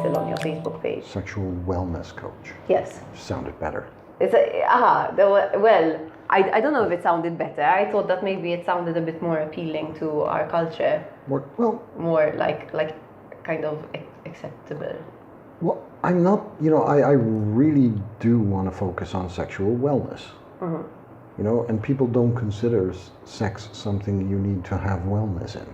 title on your Facebook page? Sexual wellness coach. Yes. Sounded better. It's well, I don't know if it sounded better. I thought that maybe it sounded a bit more appealing to our culture. More like kind of acceptable. Well, I'm not, I really do want to focus on sexual wellness. Mm-hmm. And people don't consider sex something you need to have wellness in.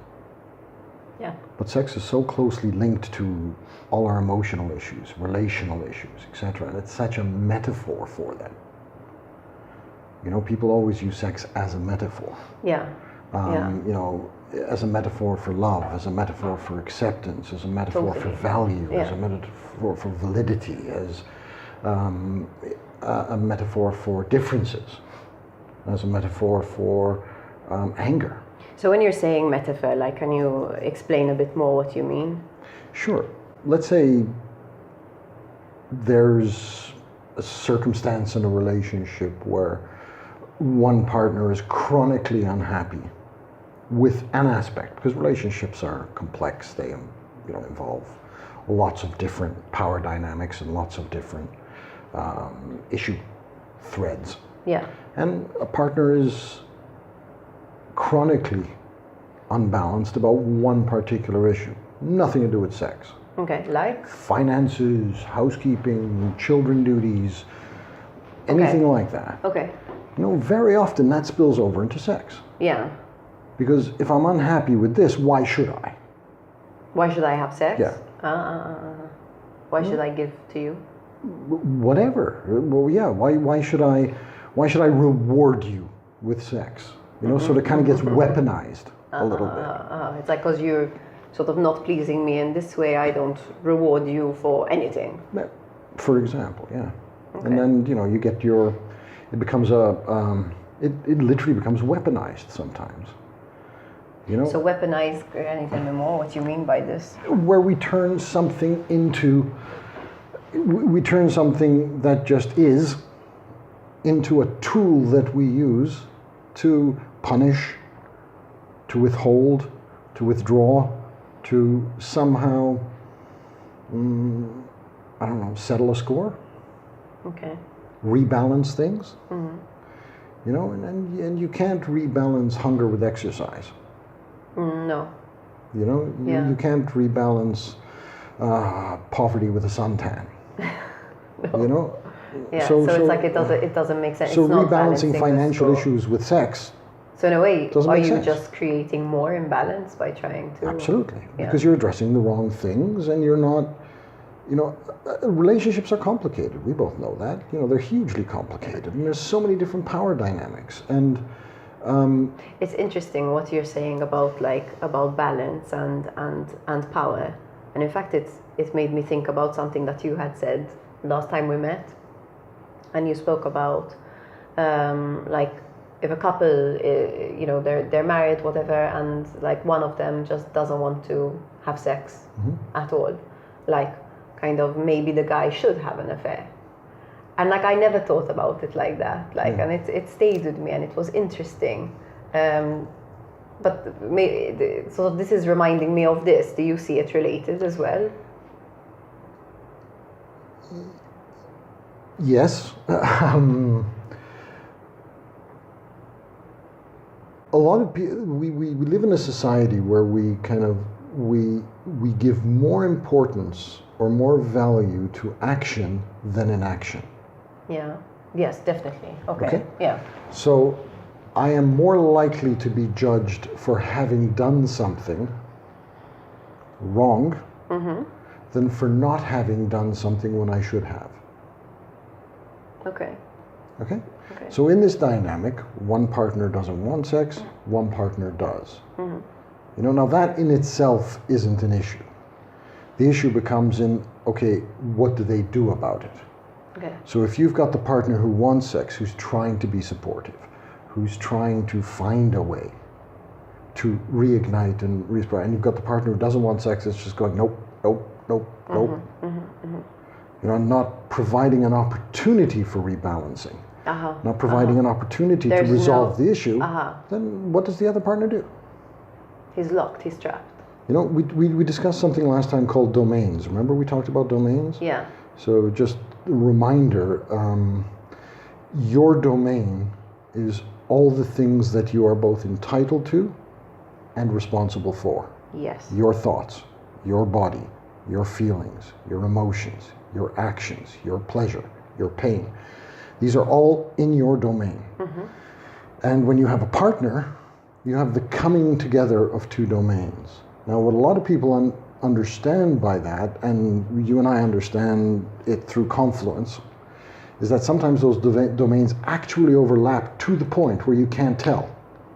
Yeah. But sex is so closely linked to all our emotional issues, relational issues, etc. And it's such a metaphor for them. People always use sex as a metaphor. Yeah. As a metaphor for love, as a metaphor for acceptance, as a metaphor for value, as a metaphor for validity, as a metaphor for differences, as a metaphor for anger. So when you're saying metaphor, can you explain a bit more what you mean? Sure. Let's say there's a circumstance in a relationship where one partner is chronically unhappy with an aspect, because relationships are complex. They involve lots of different power dynamics and lots of different issue threads. Yeah. And a partner is chronically unbalanced about one particular issue. Nothing to do with sex. Okay, like? Finances, housekeeping, children duties, anything like that. Okay. Very often that spills over into sex. Yeah. Because if I'm unhappy with this, why should I? Why should I have sex? Yeah. Why should I give to you? Whatever. Well, yeah. Why should I reward you with sex? So it kind of gets weaponized a little bit. It's like because you're sort of not pleasing me in this way, I don't reward you for anything. For example, yeah. Okay. And then you get it becomes it literally becomes weaponized sometimes. So weaponize, can you tell me more what you mean by this? Where we turn something that just is into a tool that we use to punish, to withhold, to withdraw, to somehow, settle a score. Okay. Rebalance things. Mm-hmm. And you can't rebalance hunger with exercise. No. You can't rebalance poverty with a suntan. No. Yeah. So it's like it doesn't make sense. So it's not rebalancing financial issues with sex. So in a way, are you sense. just creating more imbalance by trying to? Absolutely, because you're addressing the wrong things, and you're not. Relationships are complicated. We both know that. They're hugely complicated, and there's so many different power dynamics. And it's interesting what you're saying about balance and power. And in fact, it made me think about something that you had said last time we met, and you spoke about if a couple, they're married, whatever, and one of them just doesn't want to have sex at all, kind of maybe the guy should have an affair. And I never thought about it like that. And it stayed with me, and it was interesting. But so this is reminding me of this. Do you see it related as well? Yes. A lot of people, we live in a society where we give more importance or more value to action than inaction. Yeah. Yes, definitely. Okay. Yeah. So I am more likely to be judged for having done something wrong than for not having done something when I should have. Okay. Okay? So in this dynamic, one partner doesn't want sex, one partner does. Now that in itself isn't an issue. The issue becomes what do they do about it? Okay. So if you've got the partner who wants sex, who's trying to be supportive, who's trying to find a way to reignite and restart, and you've got the partner who doesn't want sex, it's just going, nope, nope, nope, nope. Not providing an opportunity for rebalancing, not providing an opportunity to resolve the issue, then what does the other partner do? He's locked, he's trapped. You know, we discussed something last time called domains. Remember we talked about domains? Yeah. So just a reminder, your domain is all the things that you are both entitled to and responsible for. Yes. Your thoughts, your body, your feelings, your emotions, your actions, your pleasure, your pain. These are all in your domain. Mm-hmm. And when you have a partner, you have the coming together of two domains. Now, what a lot of people understand by that, and you and I understand it through confluence, is that sometimes those domains actually overlap to the point where you can't tell.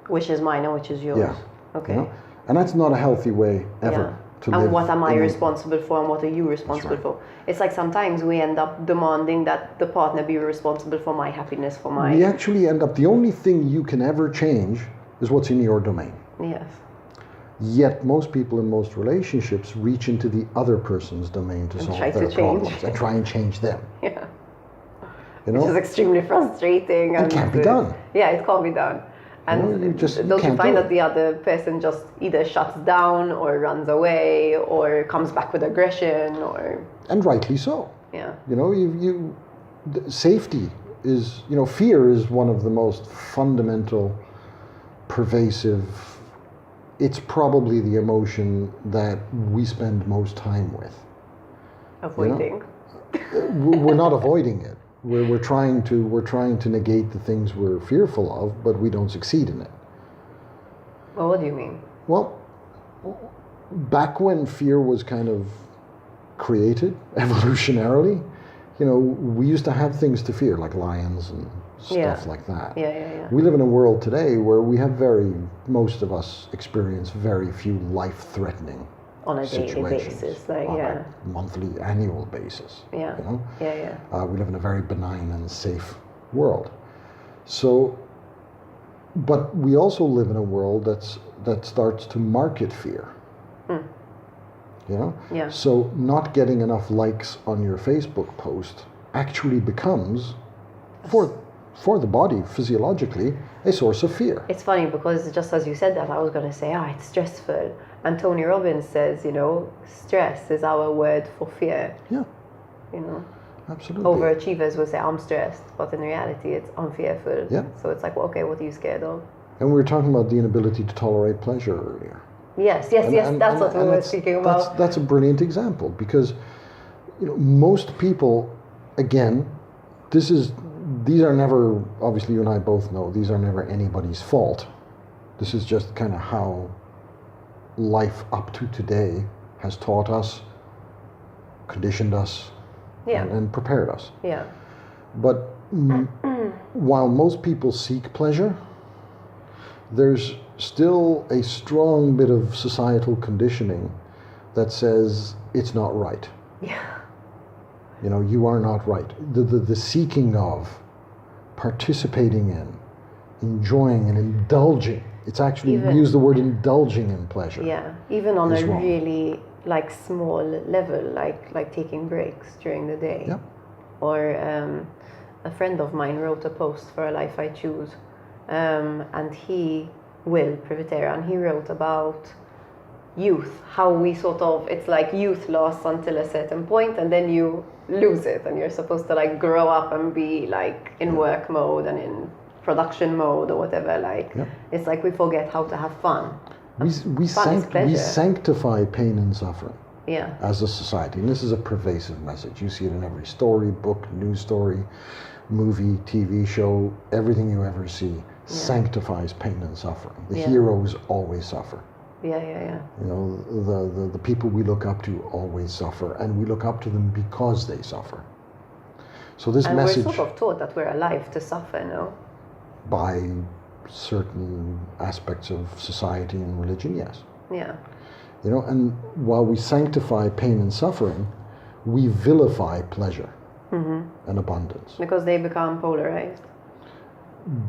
Which is mine and which is yours. Yeah. Okay. You know? And that's not a healthy way ever to live. And what am I responsible for and what are you responsible right. for? It's like sometimes we end up demanding that the partner be responsible for my happiness, for my... We actually end up, the only thing you can ever change is what's in your domain. Yes. Yet most people in most relationships reach into the other person's domain to solve their problems and try and change them. Yeah. You know? Which is extremely frustrating. It can't be done. Yeah, it can't be done. And don't you find that the other person just either shuts down or runs away or comes back with aggression or... And rightly so. Yeah. You know, safety is, you know, fear is one of the most fundamental, pervasive, it's probably the emotion that we spend most time with. Avoiding. You know? We're not avoiding it. We're trying to negate the things we're fearful of, but we don't succeed in it. Well, what do you mean? Well, back when fear was kind of created evolutionarily, you know, we used to have things to fear, like lions and stuff like that. Yeah. We live in a world today where we have most of us experience very few life-threatening on a daily basis, like on a monthly, annual basis. Yeah. You know? Yeah. We live in a very benign and safe world. So, but we also live in a world that starts to market fear. You know? Yeah. So not getting enough likes on your Facebook post actually becomes, for the body physiologically, a source of fear. It's funny because just as you said that, I was going to say, it's stressful. And Tony Robbins says, you know, stress is our word for fear. Yeah. You know? Absolutely. Overachievers will say, I'm stressed, but in reality, it's I'm fearful. Yeah. So it's like, well, okay, what are you scared of? And we were talking about the inability to tolerate pleasure earlier. Yes, that's what we were speaking about. That's a brilliant example because, you know, most people, again, these are never, obviously you and I both know, these are never anybody's fault. This is just kind of how life up to today has taught us, conditioned us, and prepared us. Yeah. But while most people seek pleasure, there's still a strong bit of societal conditioning that says it's not right. Yeah. You know, you are not right. The seeking of, participating in, enjoying and indulging. It's actually, we use the word indulging in pleasure. Yeah, even on a really like small level, like taking breaks during the day. Yeah. Or a friend of mine wrote a post for A Life I Choose, and he, Will Privitera, and he wrote about youth, how we sort of, it's like youth lasts until a certain point and then you lose it and you're supposed to like grow up and be like in work mode and in production mode or whatever, like it's like we forget how to have fun. We sanctify pain and suffering as a society, and this is a pervasive message. You see it in every story, book, news story, movie, TV show, everything you ever see sanctifies pain and suffering. The heroes always suffer. Yeah. You know, the people we look up to always suffer, and we look up to them because they suffer. So this message... we're sort of taught that we're alive to suffer, no? By certain aspects of society and religion, yes. Yeah. You know, and while we sanctify pain and suffering, we vilify pleasure and abundance. Because they become polarized.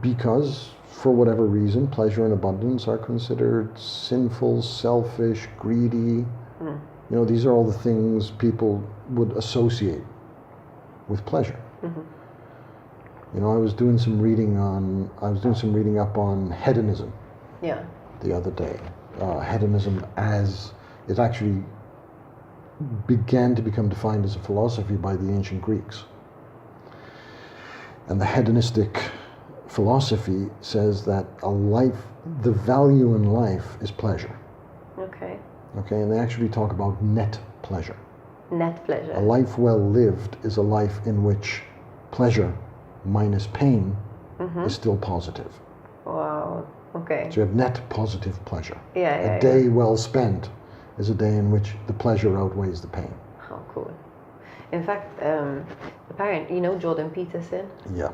Because, for whatever reason, pleasure and abundance are considered sinful, selfish, greedy. You know, these are all the things people would associate with pleasure. You know, I was doing some reading up on hedonism. Yeah. The other day, hedonism as it actually began to become defined as a philosophy by the ancient Greeks. And the hedonistic philosophy says that the value in life is pleasure. Okay. Okay, and they actually talk about net pleasure. Net pleasure. A life well lived is a life in which pleasure minus pain is still positive. Wow. Okay. So you have net positive pleasure. Yeah. A day well spent is a day in which the pleasure outweighs the pain. How cool. In fact, apparently, you know Jordan Peterson? Yeah.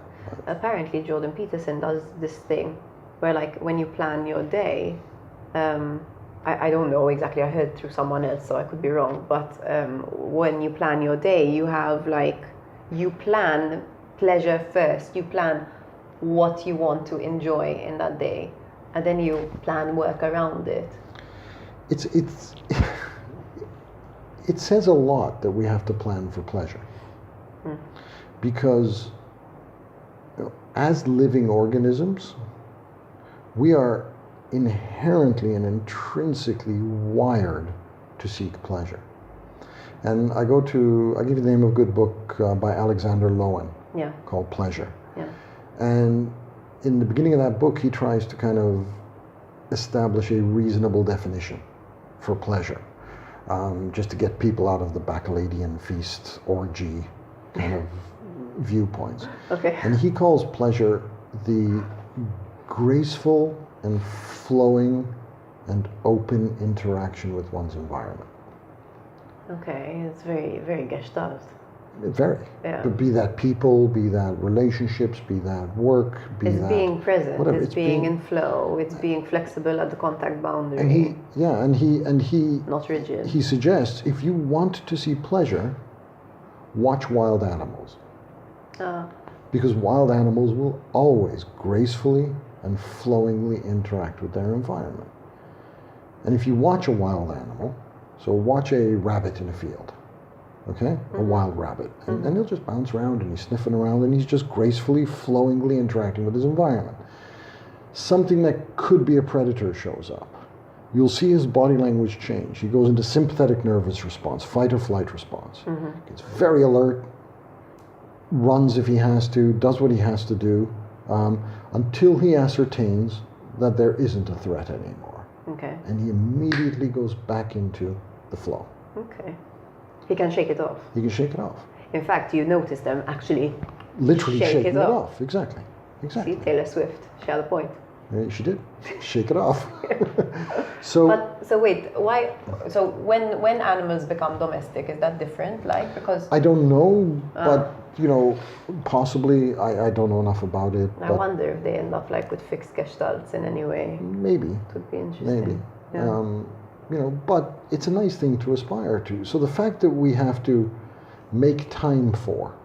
Apparently, Jordan Peterson does this thing where, like, when you plan your day, I don't know exactly, I heard through someone else, so I could be wrong, but when you plan your day, you have, like, you plan pleasure first. You plan what you want to enjoy in that day, and then you plan work around it. It says a lot that we have to plan for pleasure. Because as living organisms, we are inherently and intrinsically wired to seek pleasure. And I give you the name of a good book by Alexander Lowen called Pleasure. Yeah. And in the beginning of that book, he tries to kind of establish a reasonable definition for pleasure, just to get people out of the Bacchanalian feast orgy kind of viewpoints. Okay. And he calls pleasure the graceful and flowing and open interaction with one's environment. Okay, it's very, very gestalt. Very. Yeah. But be that people, be that relationships, be that work, It's being present, whatever. it's being in flow, it's being flexible at the contact boundary. And he not rigid. He suggests if you want to see pleasure, watch wild animals. Because wild animals will always gracefully and flowingly interact with their environment. And if you watch a wild animal, so watch a rabbit in a field, okay? A wild rabbit. And he'll just bounce around and he's sniffing around and he's just gracefully, flowingly interacting with his environment. Something that could be a predator shows up. You'll see his body language change. He goes into sympathetic nervous response, fight or flight response. Gets very alert, runs if he has to, does what he has to do, until he ascertains that there isn't a threat anymore. Okay. And he immediately goes back into the flow. Okay. He can shake it off. He can shake it off. In fact, you notice them actually literally shaking it off. off. Exactly. See, Taylor Swift, she had a point. She did. Shake it off. So wait, why? So when animals become domestic, is that different? Like, because I don't know, but possibly I don't know enough about it. I wonder if they end up like with fixed gestalts in any way. Maybe. It would be interesting. Maybe. Yeah. But it's a nice thing to aspire to. So the fact that we have to make time for,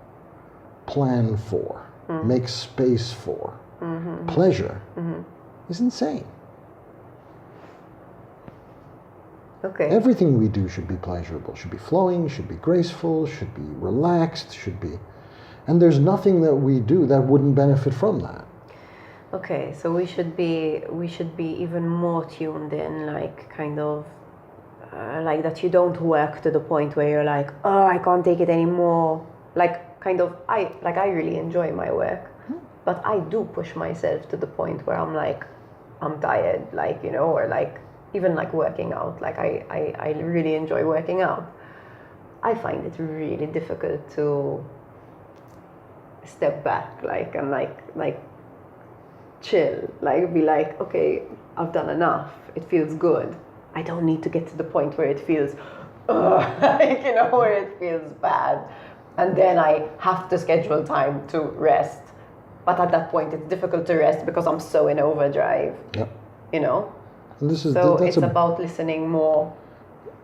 plan for, make space for pleasure is insane. Okay. Everything we do should be pleasurable, should be flowing, should be graceful, should be relaxed, and there's nothing that we do that wouldn't benefit from that. Okay, so we should be even more tuned in, like kind of like that you don't work to the point where you're like, oh, I can't take it anymore. Like kind of I really enjoy my work, but I do push myself to the point where I'm like, I'm tired, like, or like even like working out, like I really enjoy working out. I find it really difficult to step back, like, and like chill, like be like, okay, I've done enough, it feels good. I don't need to get to the point where it feels like, where it feels bad, and then I have to schedule time to rest. But at that point it's difficult to rest because I'm so in overdrive. Yep. And it's about listening more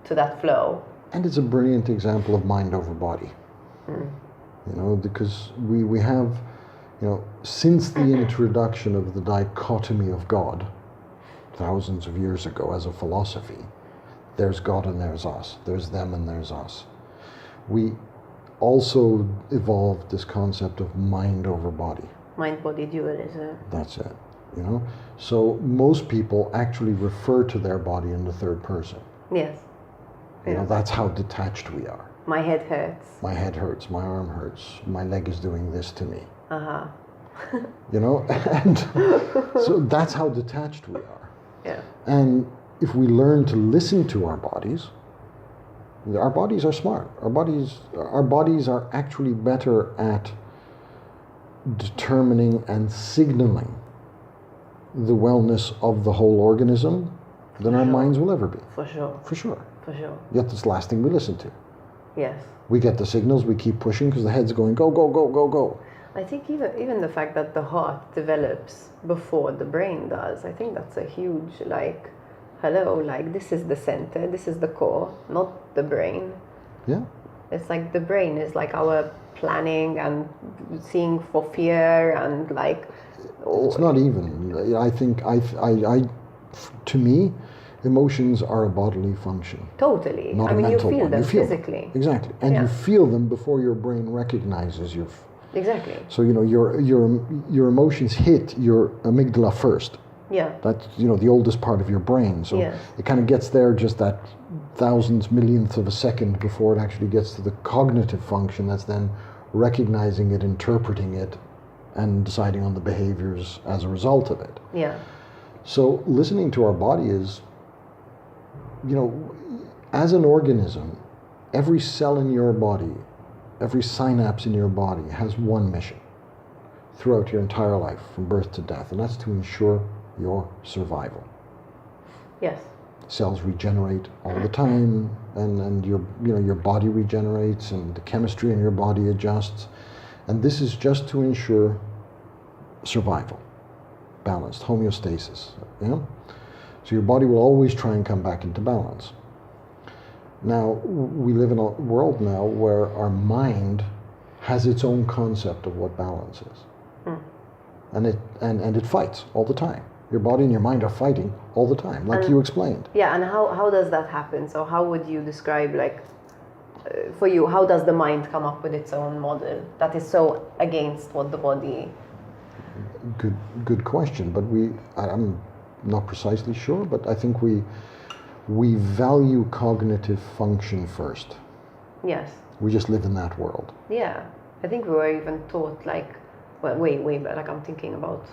to that flow. And it's a brilliant example of mind over body. Because we have, since the introduction of the dichotomy of God, thousands of years ago as a philosophy, there's God and there's us, there's them and there's us. We also evolved this concept of mind over body. Mind-body dualism. That's it. So most people actually refer to their body in the third person. Yes. You know, that's how detached we are. My head hurts. My head hurts, my arm hurts, my leg is doing this to me. Uh-huh. You know, and so that's how detached we are. Yeah. And if we learn to listen to our bodies are smart. Our bodies are actually better at determining and signaling the wellness of the whole organism than our minds will ever be. For sure. For sure. For sure. Yet that's the last thing we listen to. Yes. We get the signals, we keep pushing because the head's going, go, go, go, go, go. I think even the fact that the heart develops before the brain does, I think that's a huge, like, hello, like, this is the center, this is the core, not the brain. Yeah. It's like the brain is like our planning and seeing for fear and like... It's not even. I think, to me, emotions are a bodily function. Totally. Not I mean, a you mental feel one. them You feel physically. them. Exactly. And you feel them before your brain recognizes you. Exactly. So, you know, your emotions hit your amygdala first. Yeah. That's, you know, the oldest part of your brain. So it kind of gets there just that thousandth, millionth of a second before it actually gets to the cognitive function that's then recognizing it, interpreting it, and deciding on the behaviors as a result of it. Yeah. So listening to our body is, you know, as an organism, every cell in your body, every synapse in your body has one mission throughout your entire life, from birth to death, and that's to ensure your survival. Yes. Cells regenerate all the time, and your body regenerates, and the chemistry in your body adjusts, and this is just to ensure survival, balanced, homeostasis. You know? So your body will always try and come back into balance. Now, we live in a world now where our mind has its own concept of what balance is. And it fights all the time. Your body and your mind are fighting all the time, like you explained. Yeah, and how does that happen? So how would you describe, like, for you, how does the mind come up with its own model that is so against what the body... Good question, but I'm not precisely sure, but I think we value cognitive function first. Yes. We just live in that world. Yeah. I think we were even taught, like, well, way back, like, I'm thinking about,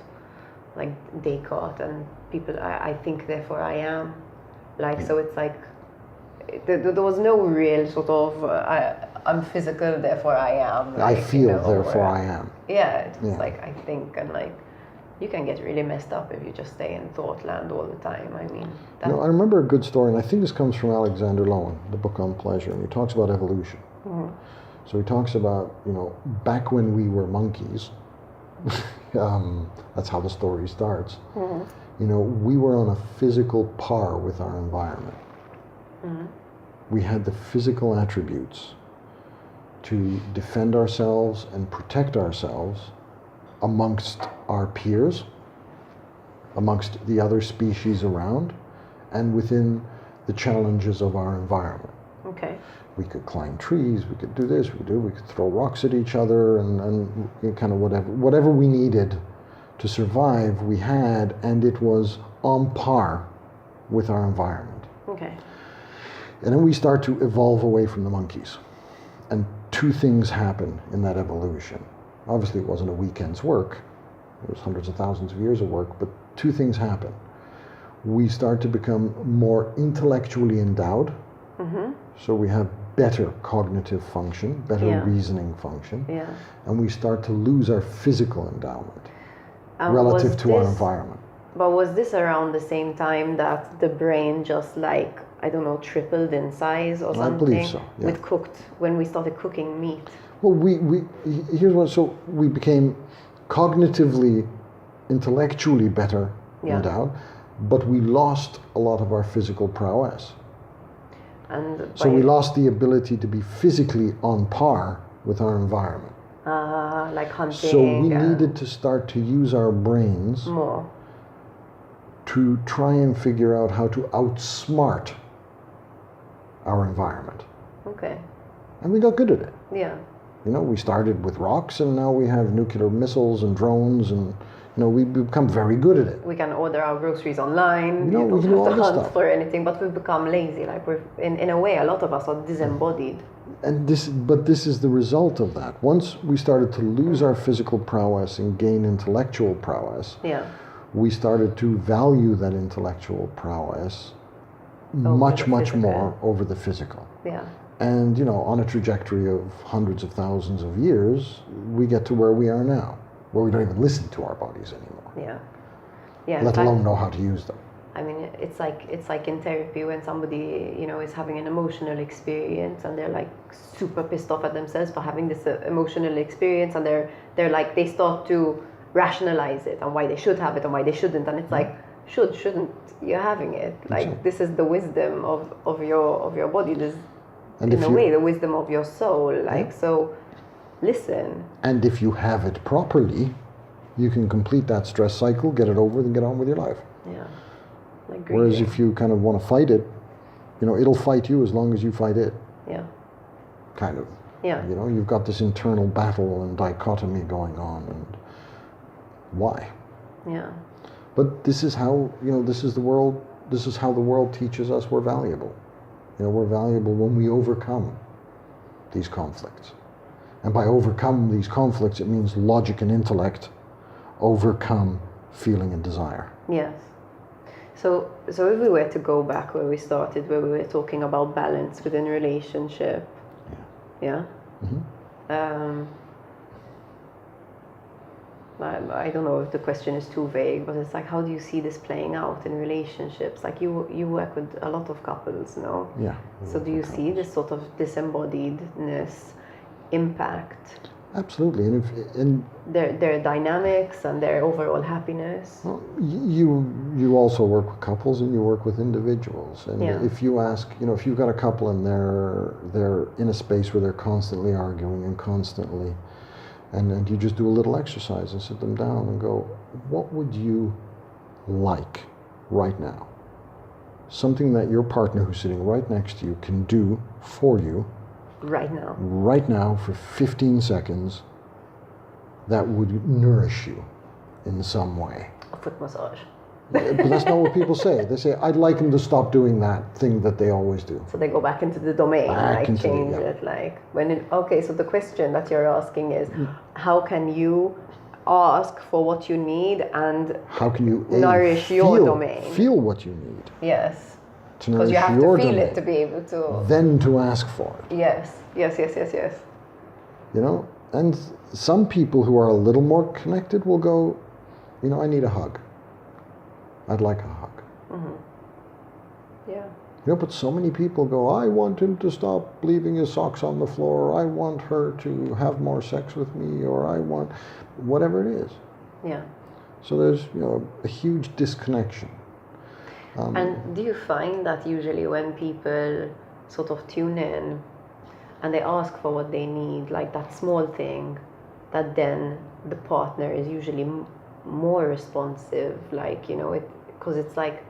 like, Descartes and people, I think, therefore I am. Like, so it's like, there was no real sort of, I'm physical, therefore I am. Like, I feel, you know, therefore I am. Yeah, it's like, I think, and like, you can get really messed up if you just stay in thought land all the time. I mean, you know, I remember a good story, and I think this comes from Alexander Lowen, the book on pleasure, and he talks about evolution. Mm-hmm. So he talks about, you know, back when we were monkeys, that's how the story starts. Mm-hmm. You know, we were on a physical par with our environment. Mm-hmm. We had the physical attributes to defend ourselves and protect ourselves amongst our peers, amongst the other species around, and within the challenges of our environment. Okay. We could climb trees, we could do this, we could throw rocks at each other, and kind of whatever we needed to survive, we had, and it was on par with our environment. Okay. And then we start to evolve away from the monkeys. And two things happen in that evolution. Obviously, it wasn't a weekend's work. It was hundreds of thousands of years of work, but two things happen. We start to become more intellectually endowed. Mm-hmm. So we have better cognitive function, better reasoning function. Yeah. And we start to lose our physical endowment relative to our environment. But was this around the same time that the brain just, like, I don't know, tripled in size or something? I believe so, yeah. When we started cooking meat? Well, here's what, so we became cognitively, intellectually better endowed, but we lost a lot of our physical prowess. And so we lost the ability to be physically on par with our environment. Like hunting. So we needed to start to use our brains more to try and figure out how to outsmart our environment. Okay. And we got good at it. Yeah. You know, we started with rocks, and now we have nuclear missiles and drones, and you know, we've become very good at it. We can order our groceries online. You know, you we can don't do have all to this hunt stuff. for anything, but we've become lazy. Like we're, in a way, a lot of us are disembodied. And this is the result of that. Once we started to lose our physical prowess and gain intellectual prowess, Yeah. we started to value that intellectual prowess Over much the physical. more over the physical. Yeah. And you know, on a trajectory of hundreds of thousands of years, we get to where we are now, where we don't even listen to our bodies anymore, Yeah. Yeah. let in alone fact, know how to use them. I mean, it's like in therapy when somebody, you know, is having an emotional experience and they're like super pissed off at themselves for having this emotional experience, and they're like, they start to rationalize it and why they should have it and why they shouldn't, and it's like, shouldn't, you're having it. Like Exactly. this is the wisdom of your body. This, And in if a you, way, the wisdom of your soul. Like, Yeah. so listen. and if you have it properly, you can complete that stress cycle, get it over, and get on with your life. Yeah. Like Whereas grieving. if you kind of want to fight it, you know, it'll fight you as long as you fight it. Yeah. Kind of. Yeah. You know, you've got this internal battle and dichotomy going on, and why? Yeah. But this is how, you know, this is the world, this is how the world teaches us we're valuable. You know, we're valuable when we overcome these conflicts. And by overcome these conflicts, it means logic and intellect overcome feeling and desire. Yes. So if we were to go back where we started, where we were talking about balance within relationship, yeah. I don't know if the question is too vague, but it's like, how do you see this playing out in relationships? Like you work with a lot of couples, no? Yeah. So do you see this sort of disembodiedness impact Absolutely. And their dynamics and their overall happiness? well, you also work with couples and you work with individuals. And Yeah. if you ask, you know, if you've got a couple and they're in a space where they're constantly arguing and constantly, and you just do a little exercise and sit them down and go, what would you like right now? Something that your partner who's sitting right next to you can do for you right now for 15 seconds that would nourish you in some way. A foot massage. But that's not what people say. They say, I'd like them to stop doing that thing that they always do. So they go back into the domain, Back like into the- change yeah. it, like when it, okay, so the question that you're asking is, how can you ask for what you need and How can you nourish your domain? Feel what you need yes, to because nourish you have your to feel domain, it to be able to. then to ask for it. Yes. You know, and some people who are a little more connected will go, you know, I need a hug. I'd like a hug. Yeah. You know, but so many people go, I want him to stop leaving his socks on the floor. I want her to have more sex with me, or I want whatever it is. Yeah. So there's, you know, a huge disconnection. And do you find that usually when people sort of tune in and they ask for what they need, like that small thing, that then the partner is usually more responsive, like, you know, because it's like,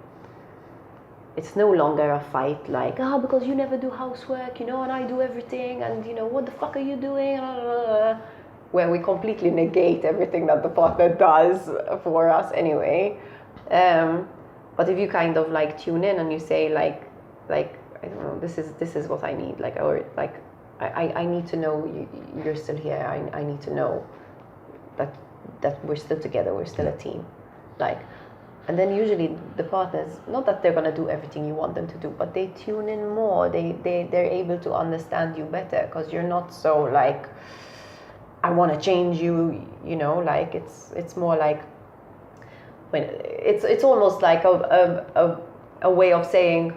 it's no longer a fight like, because you never do housework, you know, and I do everything, and, you know, what the fuck are you doing? Where we completely negate everything that the partner does for us anyway. But if you kind of like tune in and you say like I don't know, this is what I need, like, or like I need to know you're still here. I need to know that we're still together, we're still a team, like. And then usually the partners, not that they're gonna do everything you want them to do, but they tune in more. They're able to understand you better, because you're not so like, I want to change you, you know, like it's more like, when it's almost like a way of saying,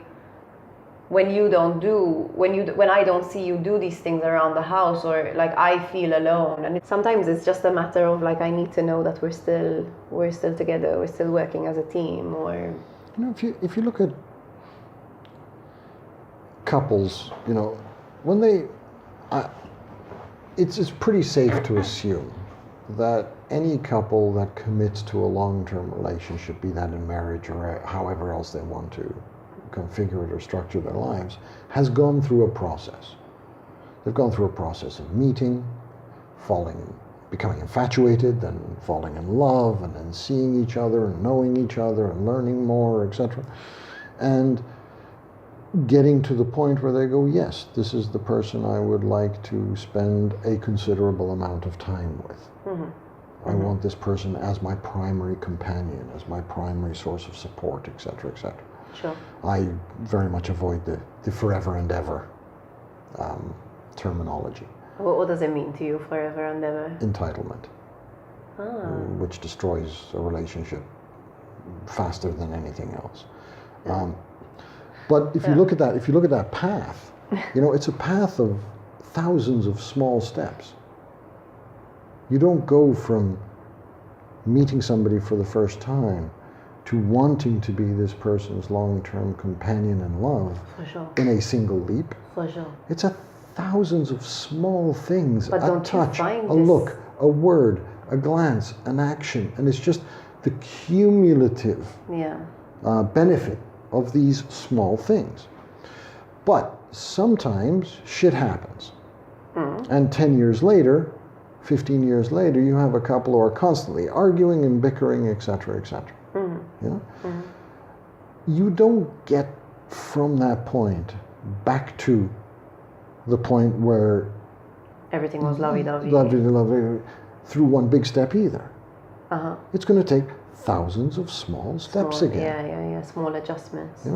when I don't see you do these things around the house, or like I feel alone, and sometimes it's just a matter of like, I need to know that we're still together, we're still working as a team. Or, You know, if you look at couples, you know, when they, it's pretty safe to assume that any couple that commits to a long-term relationship, be that in marriage or however else they want to configure it or structure their lives, has gone through a process. They've gone through a process of meeting, becoming infatuated, then falling in love, and then seeing each other and knowing each other and learning more, etc. And getting to the point where they go, yes, this is the person I would like to spend a considerable amount of time with. I want this person as my primary companion, as my primary source of support, etc., etc. Sure. I very much avoid the forever and ever terminology. What does it mean to you, forever and ever? Entitlement, which destroys a relationship faster than anything else. But if you look at that path, it's a path of thousands of small steps. You don't go from meeting somebody for the first time to wanting to be this person's long-term companion in love in a single leap. For sure. It's thousands of small things, but a touch, a look, a word, a glance, an action, and it's just the cumulative benefit of these small things. But sometimes shit happens. And 10 years later, 15 years later, you have a couple who are constantly arguing and bickering, etc., etc. You don't get from that point back to the point where everything was lovey-dovey through one big step either. It's going to take thousands of small steps again. Small adjustments.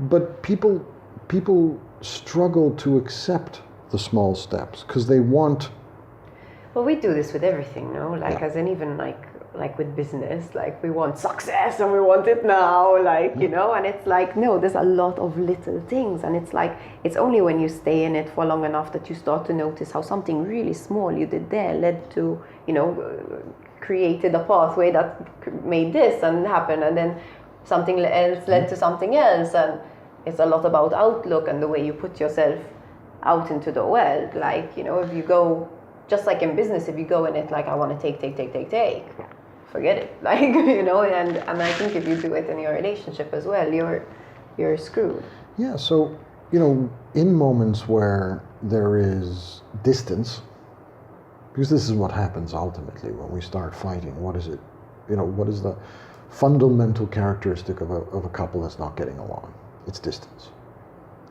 But people struggle to accept the small steps because they want. Well, we do this with everything, no? As in even like with business, we want success and we want it now, and it's no, there's a lot of little things, and it's only when you stay in it for long enough that you start to notice how something really small you did there led to, created a pathway that made this and happen, and then something else led to something else, and it's a lot about outlook and the way you put yourself out into the world. If you go, just like in business, if you go in it I want to take, forget it. And I think if you do it in your relationship as well, you're screwed. Yeah, so, in moments where there is distance, because this is what happens ultimately when we start fighting. What is it? What is the fundamental characteristic of a couple that's not getting along? It's distance.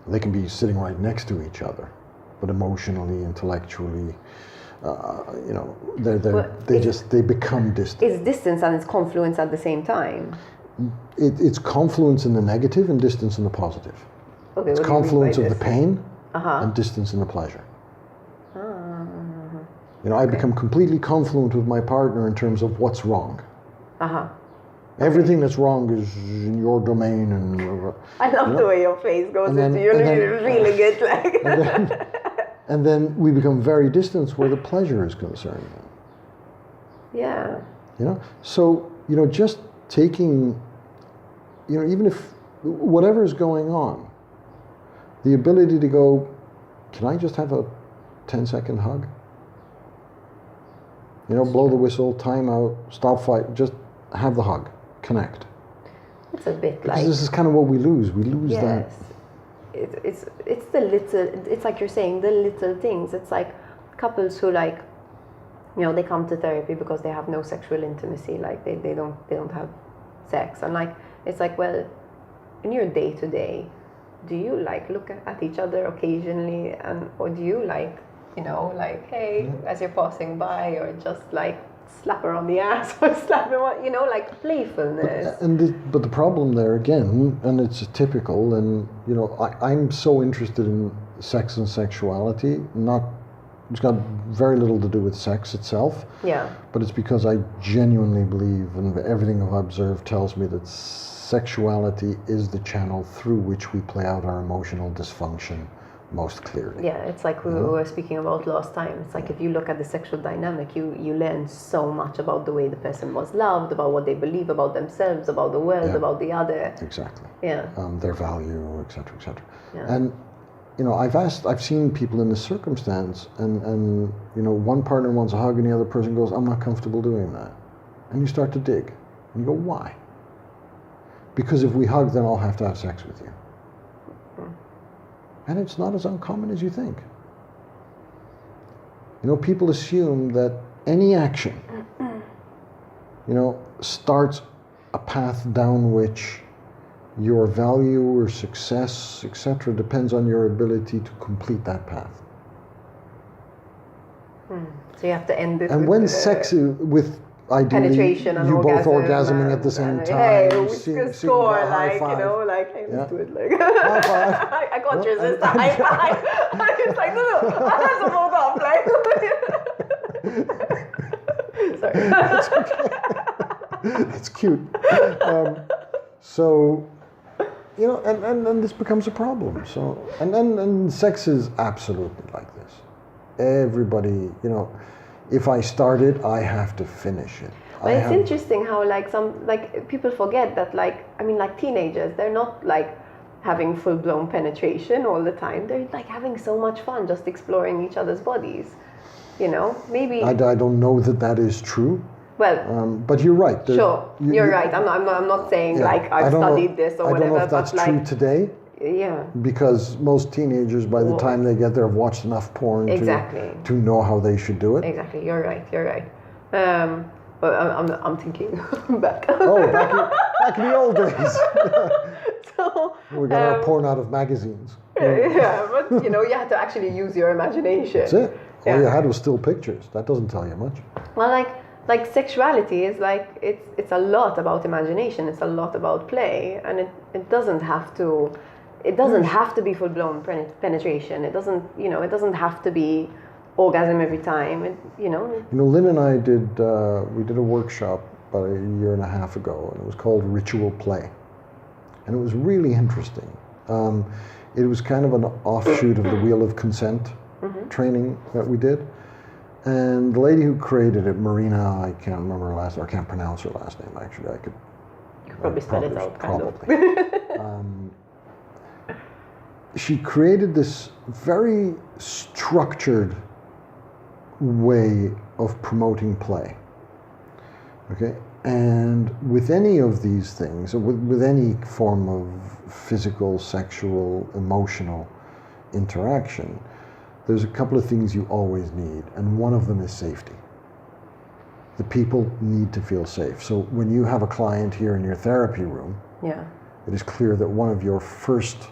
They can be sitting right next to each other, but emotionally, intellectually, they become distant. It's distance and it's confluence at the same time. It's confluence in the negative and distance in the positive. Okay, it's confluence of the pain and distance in the pleasure. I become completely confluent with my partner in terms of what's wrong. Everything that's wrong is in your domain, and I love the way your face goes into you. You're really good, and then we become very distant where the pleasure is concerned. Yeah. So just taking, even if whatever is going on, the ability to go, can I just have a 10-second hug? Blow the whistle, time out, stop fight, just have the hug, connect. It's a bit because this is kind of what we lose. We lose that. It's the little, it's like you're saying, the little things. It's like couples who they come to therapy because they have no sexual intimacy, they don't have sex, and it's well, in your day to day, do you look at each other occasionally, or do you hey, as you're passing by, or just slap her on the ass or slap him on, playfulness. But the problem there again, and it's typical, and I'm so interested in sex and sexuality, it's got very little to do with sex itself. Yeah. But it's because I genuinely believe, and everything I've observed tells me that sexuality is the channel through which we play out our emotional dysfunction most clearly. Yeah, it's like we were speaking about last time. It's if you look at the sexual dynamic, you learn so much about the way the person was loved, about what they believe about themselves, about the world, about the other. Exactly. Yeah. Their value, etc., etc. Yeah. And I've seen people in this circumstance, and one partner wants a hug, and the other person goes, I'm not comfortable doing that. And you start to dig, and you go, why? Because if we hug, then I'll have to have sex with you. And it's not as uncommon as you think. You know, people assume that any action, you know, starts a path down which your value or success, etc., depends on your ability to complete that path. So you have to end it. And with when the sex with ideally penetration and you both orgasm orgasming and, at the same time, hey, we seeing can the score, high like, five. you know, like, hey, let's do it, like, High five. I got yours this time, high five. It's like, no, I had to hold off, like. Sorry. That's okay. That's cute. So, you know, and this becomes a problem. So, and sex is absolutely like this. Everybody, you know, if I start it, I have to finish it. But it's interesting how, like, people forget that, like, I mean, like, teenagers, they're not, like, having full-blown penetration all the time. They're, like, having so much fun just exploring each other's bodies, you know? Maybe... I don't know that is true. Well... but you're right. Sure, you're right. I'm not saying, like, I've studied this or whatever, I don't know if that's true today. Yeah. Because most teenagers, by the time they get there, have watched enough porn to know how they should do it. Exactly, you're right. But I'm thinking back. Back in the old days. So we got our porn out of magazines. Yeah, but you know, you had to actually use your imagination. That's it. All you had was still pictures. That doesn't tell you much. Well, like sexuality is like it's a lot about imagination. It's a lot about play, and it doesn't have to. It doesn't have to be full-blown penetration. It doesn't have to be orgasm every time. You know, Lynn and I did a workshop about a year and a half ago, and it was called Ritual Play, and it was really interesting. It was kind of an offshoot of the Wheel of Consent training that we did, and the lady who created it, Marina, I can't remember her last name, I can't pronounce her last name actually. You could probably spell it out. Probably. She created this very structured way of promoting play. Okay, and with any of these things, with any form of physical, sexual, emotional interaction, there's a couple of things you always need, and one of them is safety. The people need to feel safe. So when you have a client here in your therapy room, it is clear that one of your first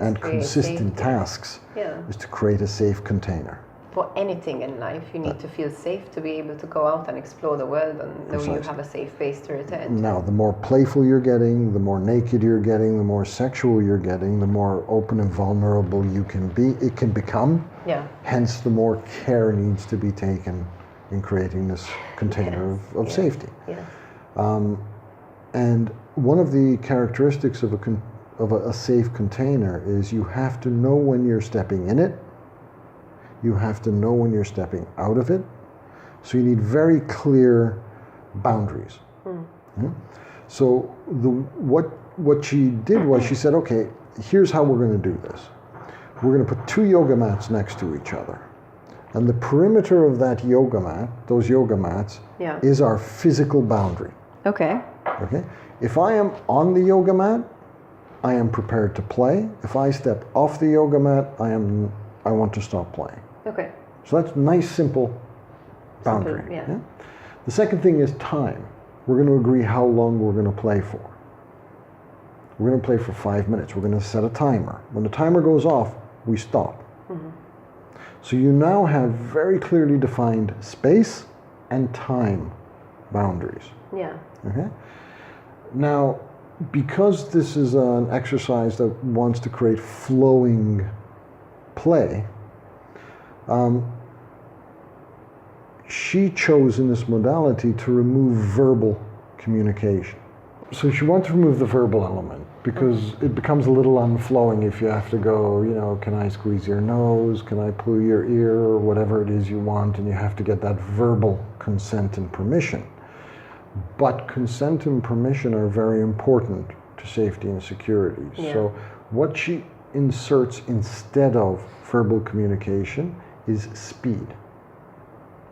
and consistent tasks is to create a safe container. For anything in life, you need to feel safe to be able to go out and explore the world and know you have a safe base to return to. Now, the more playful you're getting, the more naked you're getting, the more sexual you're getting, the more open and vulnerable it can become. Yeah. Hence, the more care needs to be taken in creating this container of safety. Yes. And one of the characteristics of a safe container is you have to know when you're stepping in it. You have to know when you're stepping out of it. So you need very clear boundaries. Yeah? So what she did was she said, okay, here's how we're going to do this. We're going to put 2 yoga mats next to each other. And the perimeter of that yoga mat, those yoga mats, is our physical boundary. Okay. Okay. If I am on the yoga mat, I am prepared to play. If I step off the yoga mat, I want to stop playing. Okay. So that's a nice, simple boundary. Yeah? The second thing is time. We're going to agree how long we're going to play for. We're going to play for 5 minutes. We're going to set a timer. When the timer goes off, we stop. So you now have very clearly defined space and time boundaries. Yeah. Okay. Now, because this is an exercise that wants to create flowing play, she chose in this modality to remove verbal communication. So she wanted to remove the verbal element because it becomes a little unflowing if you have to go, can I squeeze your nose, can I pull your ear, or whatever it is you want, and you have to get that verbal consent and permission. But consent and permission are very important to safety and security. Yeah. So what she inserts instead of verbal communication is speed.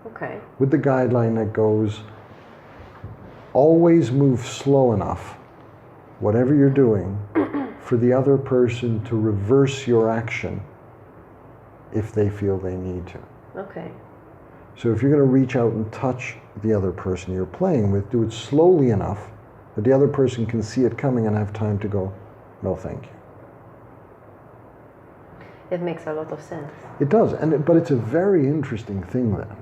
Okay. With the guideline that goes, always move slow enough, whatever you're doing, for the other person to reverse your action if they feel they need to. Okay. So if you're going to reach out and touch the other person you're playing with, do it slowly enough that the other person can see it coming and have time to go, no, thank you. It makes a lot of sense. It does, but it's a very interesting thing then.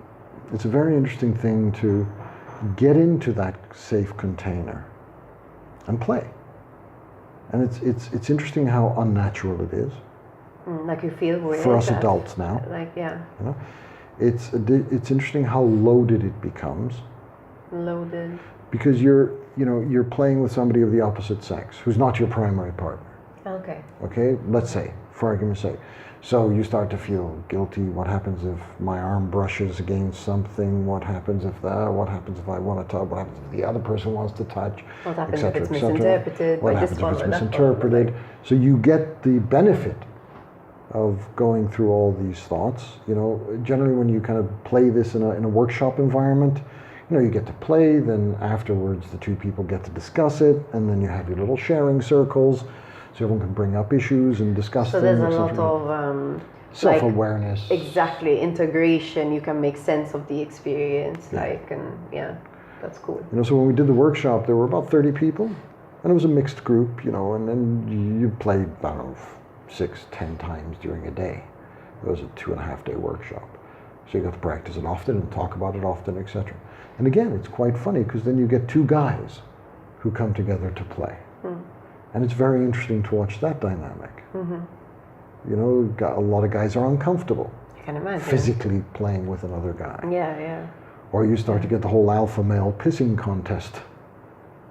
It's a very interesting thing to get into that safe container and play. And it's interesting how unnatural it is. Like you feel weird. For us adults now. Like, yeah. You know? It's interesting how loaded it becomes. Loaded. Because you're playing with somebody of the opposite sex who's not your primary partner. Okay. Okay, let's say, for argument's sake. So you start to feel guilty. What happens if my arm brushes against something? What happens if that? What happens if I want to touch? What happens if the other person wants to touch? What happens if it's misinterpreted? What happens if it's misinterpreted? So you get the benefit of going through all these thoughts. Generally when you kind of play this in a workshop environment, you get to play, then afterwards the two people get to discuss it, and then you have your little sharing circles, so everyone can bring up issues and discuss them. So there's a lot of self-awareness. Exactly, integration. You can make sense of the experience, Yeah. that's cool. So when we did the workshop, there were about 30 people, and it was a mixed group, and then you played, I don't know, 6-10 times during a day. It was a 2.5-day workshop. So you got to practice it often and talk about it often, etc. And again, it's quite funny because then you get two guys who come together to play. And it's very interesting to watch that dynamic. A lot of guys are uncomfortable. I can imagine. Physically playing with another guy. Yeah. Or you start to get the whole alpha male pissing contest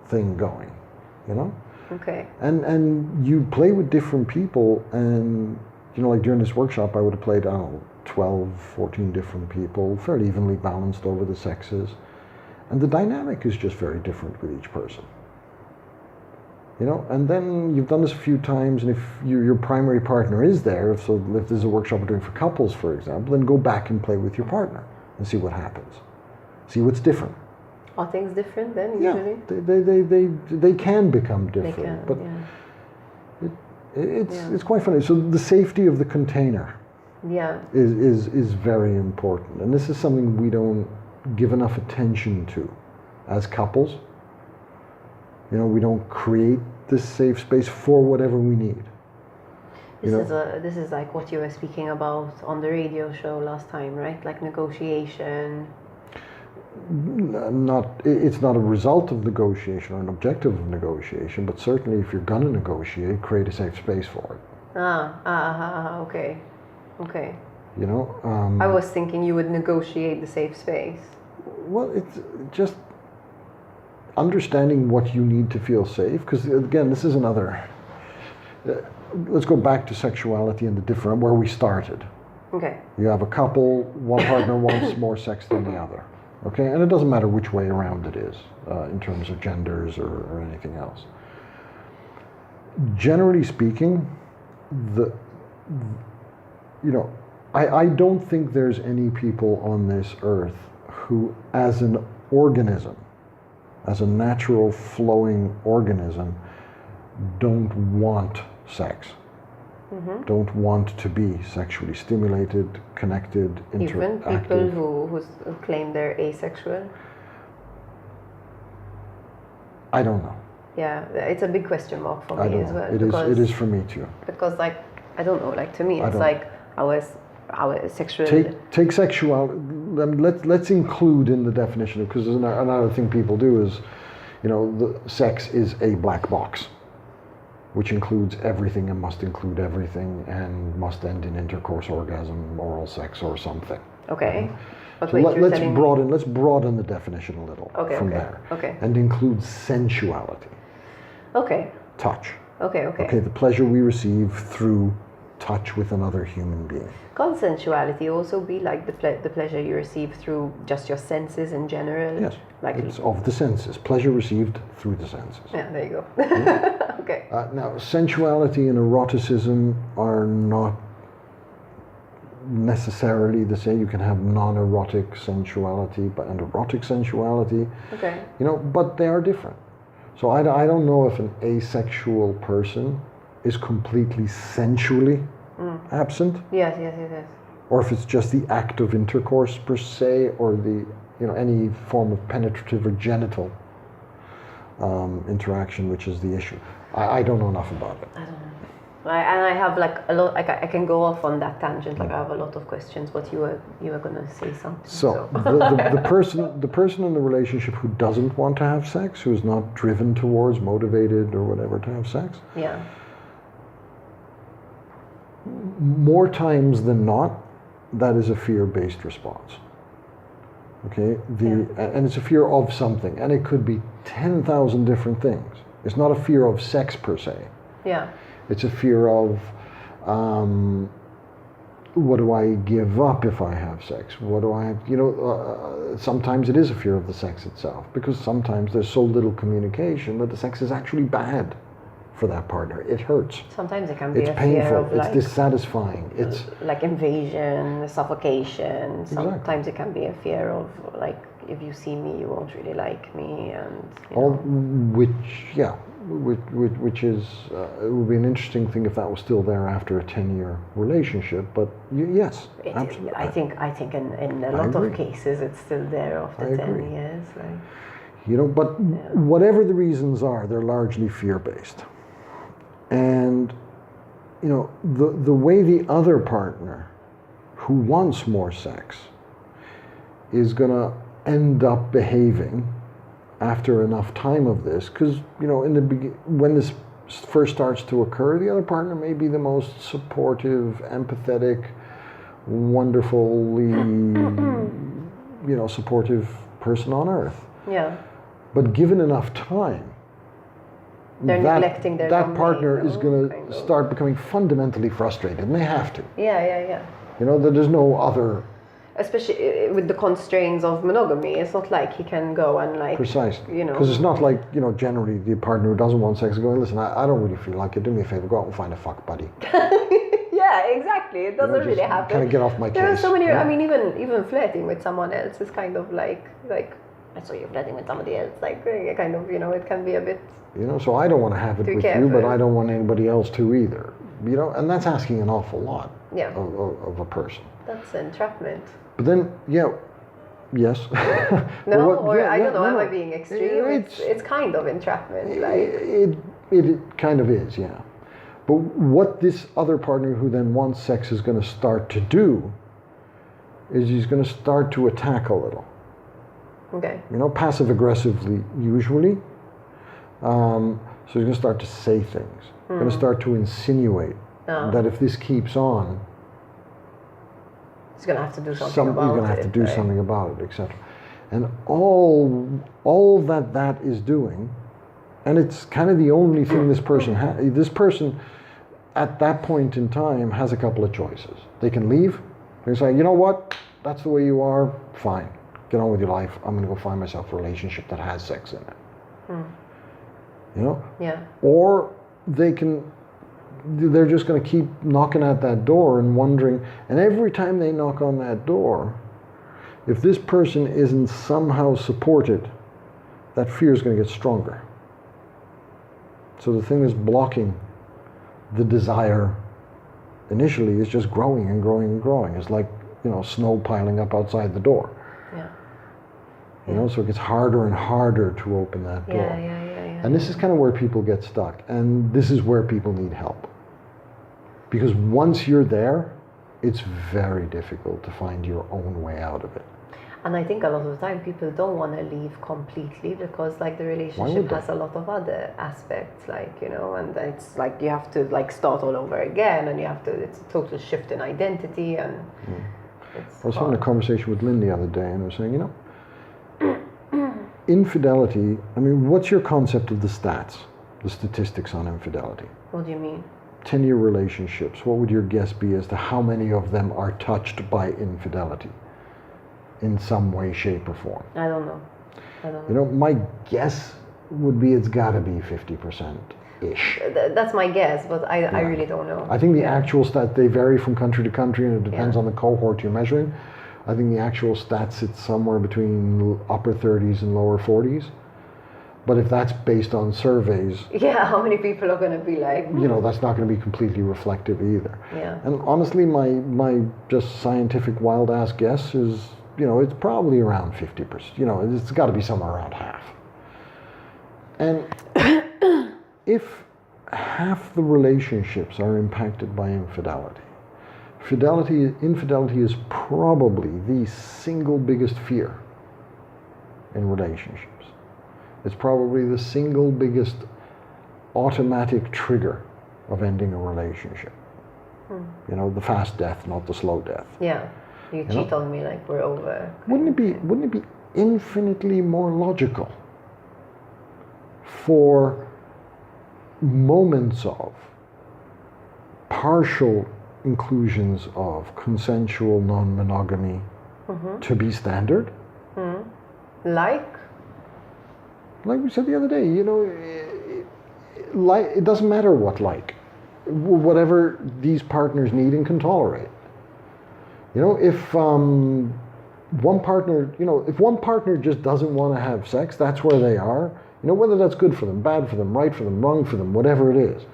thing going, Okay. And you play with different people, and like during this workshop I would have played, I don't know, 12, 14 different people, fairly evenly balanced over the sexes. And the dynamic is just very different with each person. And then you've done this a few times, and if your primary partner is there, if this is a workshop we're doing for couples, for example, then go back and play with your partner and see what happens. See what's different. Are things different then, usually? Yeah, they can become different. They can, but yeah. it's quite funny. So the safety of the container is very important. And this is something we don't give enough attention to as couples. We don't create this safe space for whatever we need. This is like what you were speaking about on the radio show last time, right? Like negotiation. It's not a result of negotiation or an objective of negotiation, but certainly if you're going to negotiate, create a safe space for it. Okay. I was thinking you would negotiate the safe space. Well, it's just understanding what you need to feel safe, because again, this is another, let's go back to sexuality and the different, where we started. Okay. You have a couple, one partner wants more sex than the other. Okay, and it doesn't matter which way around it is, in terms of genders or anything else. Generally speaking, I don't think there's any people on this earth who, as an organism, as a natural flowing organism, don't want sex. Don't want to be sexually stimulated, connected, interactive. Even people who claim they're asexual? I don't know. Yeah, it's a big question mark for me as well. It is for me too. Because I don't know, to me it's like our sexual... Take sexuality, let's include in the definition, because another thing people do is, the sex is a black box, which includes everything and must include everything and must end in intercourse, orgasm, oral sex, or something. Okay. But so let's broaden the definition a little from there. Okay. And include sensuality. Okay. Touch. Okay. Okay, the pleasure we receive through touch with another human being. Consensuality also be like the pleasure you receive through just your senses in general? Yes, it's of the senses. Pleasure received through the senses. Yeah, there you go. Yeah. Okay. Now, sensuality and eroticism are not necessarily the same. You can have non-erotic sensuality and erotic sensuality. Okay. But they are different. So I don't know if an asexual person is completely sensually absent. Yes. or if it's just the act of intercourse per se, or the, any form of penetrative or genital interaction, which is the issue. I don't know enough about it. I don't know. And I have like a lot. I can go off on that tangent. Like I have a lot of questions, but you were gonna say something. So the person in the relationship who doesn't want to have sex, who is not driven towards, motivated, or whatever to have sex. Yeah. More times than not, that is a fear-based response. Okay, and it's a fear of something, and it could be 10,000 different things. It's not a fear of sex per se. Yeah. It's a fear of what do I give up if I have sex? What do I have? Sometimes it is a fear of the sex itself, because sometimes there's so little communication that the sex is actually bad for that partner. It hurts. Sometimes it can be it's a painful. fear of it's dissatisfying. It's like invasion, suffocation. Sometimes Exactly. it can be a fear of like, if you see me, you won't really like me, and which is it would be an interesting thing if that was still there after a 10-year relationship. But yes, absolutely. I think in a lot of cases it's still there after 10 years. Like. But whatever the reasons are, they're largely fear-based. And the way the other partner who wants more sex is going to end up behaving after enough time of this, because when this first starts to occur, the other partner may be the most supportive, empathetic, wonderfully supportive person on earth. Yeah. But given enough time, they're neglecting their that partner is going to start becoming fundamentally frustrated, and they have to. Yeah. There's no other. Especially with the constraints of monogamy, it's not like he can go and like. Precisely. Because it's not like generally the partner who doesn't want sex is going, listen, I don't really feel like it. Do me a favor, go out and find a fuck buddy. Yeah, exactly. It doesn't really happen. Kind of get off my case. There are so many. I mean, even flirting with someone else is kind of like. I saw you flirting with somebody else. Like kind of, it can be a bit. So I don't want to have it with you, but I don't want anybody else to either. And that's asking an awful lot. Yeah. Of a person. That's entrapment. But then, yes. No, I don't know. Am I being extreme? It's kind of entrapment. Like it kind of is, yeah. But what this other partner who then wants sex is going to start to do is he's going to start to attack a little. Okay. Passive aggressively usually. So he's going to start to say things. Going to start to insinuate that if this keeps on, he's going to have to do something about it. He's going to have to do something about it, etc. And all that is doing, and it's kind of the only thing this person has. This person, at that point in time, has a couple of choices. They can leave. They can say, you know what, that's the way you are, fine. Get on with your life. I'm going to go find myself a relationship that has sex in it. Yeah. Or they're just going to keep knocking at that door and wondering, and every time they knock on that door, if this person isn't somehow supported, that fear is going to get stronger. So the thing that's blocking the desire initially is just growing and growing and growing. It's like, snow piling up outside the door. Yeah. So it gets harder and harder to open that door. Yeah. And this is kind of where people get stuck, and this is where people need help. Because once you're there, it's very difficult to find your own way out of it. And I think a lot of the time people don't want to leave completely because the relationship has a lot of other aspects, and it's like you have to start all over again, and it's a total shift in identity, and it's I was having a conversation with Lynn the other day, and I was saying, infidelity, what's your concept of the stats, the statistics on infidelity? What do you mean? 10-year relationships, what would your guess be as to how many of them are touched by infidelity in some way, shape, or form? I don't know. My guess would be it's got to be 50%-ish. That's my guess, but I really don't know. I think the actual stat, they vary from country to country, and it depends on the cohort you're measuring. I think the actual stat sits somewhere between upper 30s and lower 40s. But if that's based on surveys, yeah, how many people are going to be like, that's not going to be completely reflective either. Yeah. And honestly, my just scientific wild ass guess is, it's probably around 50%. It's got to be somewhere around half. And if half the relationships are impacted by infidelity, infidelity is probably the single biggest fear in relationships. It's probably the single biggest automatic trigger of ending a relationship. The fast death, not the slow death. Yeah, you cheat on me, like we're over. Wouldn't it be infinitely more logical for moments of partial inclusions of consensual non-monogamy to be standard? Like we said the other day, it doesn't matter whatever these partners need and can tolerate. If one partner just doesn't want to have sex, that's where they are. Whether that's good for them, bad for them, right for them, wrong for them, whatever it is.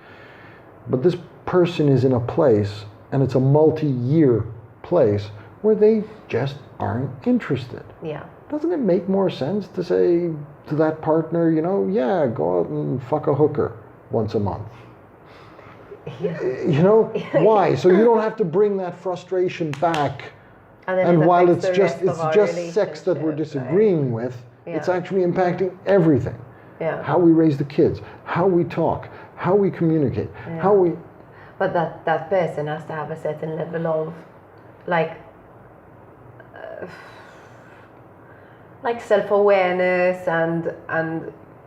But this person is in a place, and it's a multi-year place, where they just aren't interested. Yeah. Doesn't it make more sense to say to that partner, go out and fuck a hooker once a month? Yeah. Why? So you don't have to bring that frustration back. And while it's just sex that we're disagreeing with, it's actually impacting everything. Yeah. How we raise the kids, how we talk, how we communicate, how we... But that person has to have a certain level of, like self-awareness and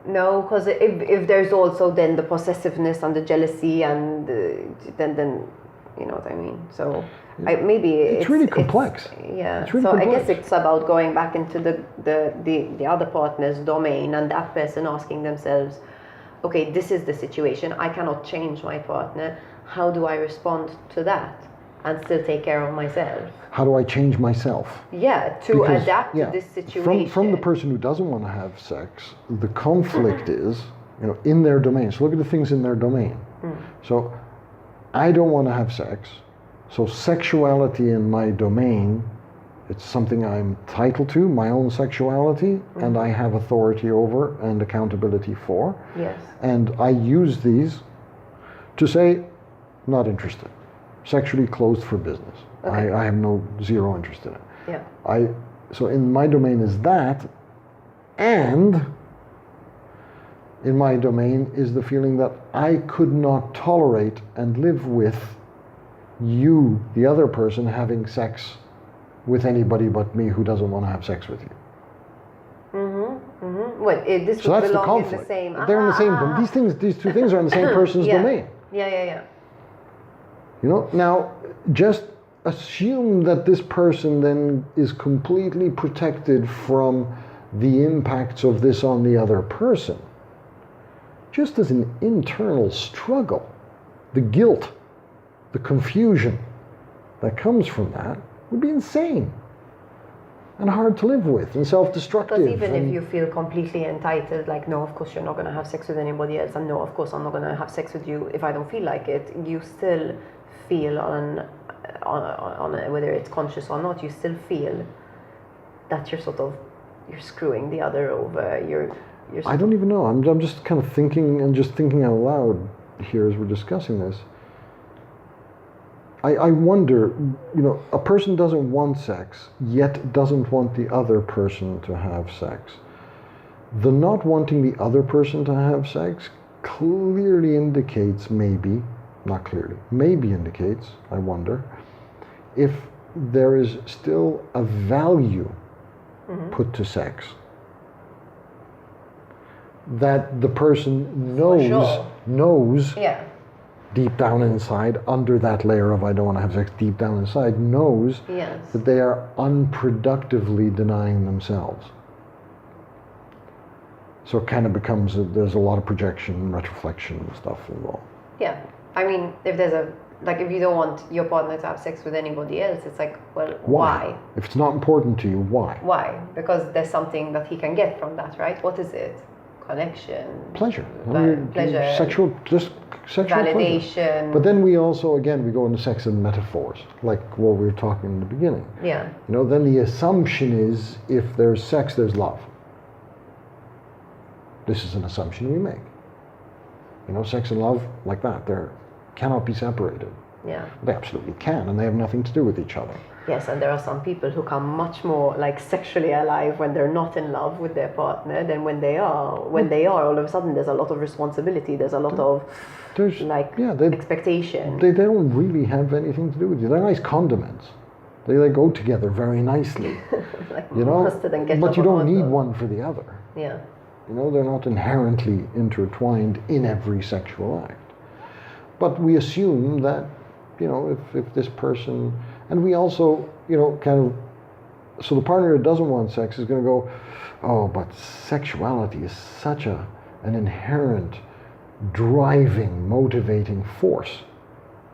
no, because if there's also then the possessiveness and the jealousy and then you know what I mean. So maybe it's really complex. It's really complex. I guess it's about going back into the other partner's domain and that person asking themselves, okay, this is the situation. I cannot change my partner. How do I respond to that and still take care of myself? How do I change myself? Yeah, to adapt to this situation. From the person who doesn't want to have sex, the conflict is, in their domain. So look at the things in their domain. So I don't want to have sex. So sexuality in my domain, it's something I'm entitled to, my own sexuality, and I have authority over and accountability for. Yes. And I use these to say, not interested. Sexually closed for business. Okay. I have zero interest in it. Yeah. So in my domain is that, and in my domain is the feeling that I could not tolerate and live with you, the other person, having sex with anybody but me who doesn't want to have sex with you. Well, this so would that's belong the conflict. In the same. They're in the same. These two things are in the same person's domain. Yeah. Now just assume that this person then is completely protected from the impacts of this on the other person. Just as an internal struggle, the guilt, the confusion that comes from that would be insane and hard to live with and self-destructive. Because even if you feel completely entitled, like, no, of course you're not going to have sex with anybody else, and no, of course I'm not going to have sex with you if I don't feel like it, you still feel on whether it's conscious or not, you still feel that you're screwing the other over. You're I don't even know. I'm just kind of thinking out loud here as we're discussing this. I wonder, a person doesn't want sex, yet doesn't want the other person to have sex. The not wanting the other person to have sex clearly indicates maybe indicates, I wonder, if there is still a value put to sex that the person knows deep down inside, under that layer of I don't want to have sex, deep down inside knows that they are unproductively denying themselves. So it kind of becomes, there's a lot of projection, retroflexion and stuff involved. Yeah. I mean, if you don't want your partner to have sex with anybody else, it's like, well, why? If it's not important to you, why? Why? Because there's something that he can get from that, right? What is it? connection, pleasure, pleasure, sexual validation. Pleasure. But then we also, again, we go into sex in metaphors, like what we were talking in the beginning. Yeah. You know, then the assumption is if there's sex, there's love. This is an assumption we make. You know, sex and love, like that, they cannot be separated. Yeah. They absolutely can, and they have nothing to do with each other. Yes, and there are some people who come much more like sexually alive when they're not in love with their partner than when they are. When they are, all of a sudden there's a lot of responsibility, there's a lot of expectation. They don't really have anything to do with you. They're nice condiments. They go together very nicely. Like you know, but you don't need one for the other. Yeah. You know, they're not inherently intertwined in every sexual act. But we assume that, you know, if this person, and we also, you know, kind of, so the partner who doesn't want sex is going to go, oh, but sexuality is such an inherent, driving, motivating force.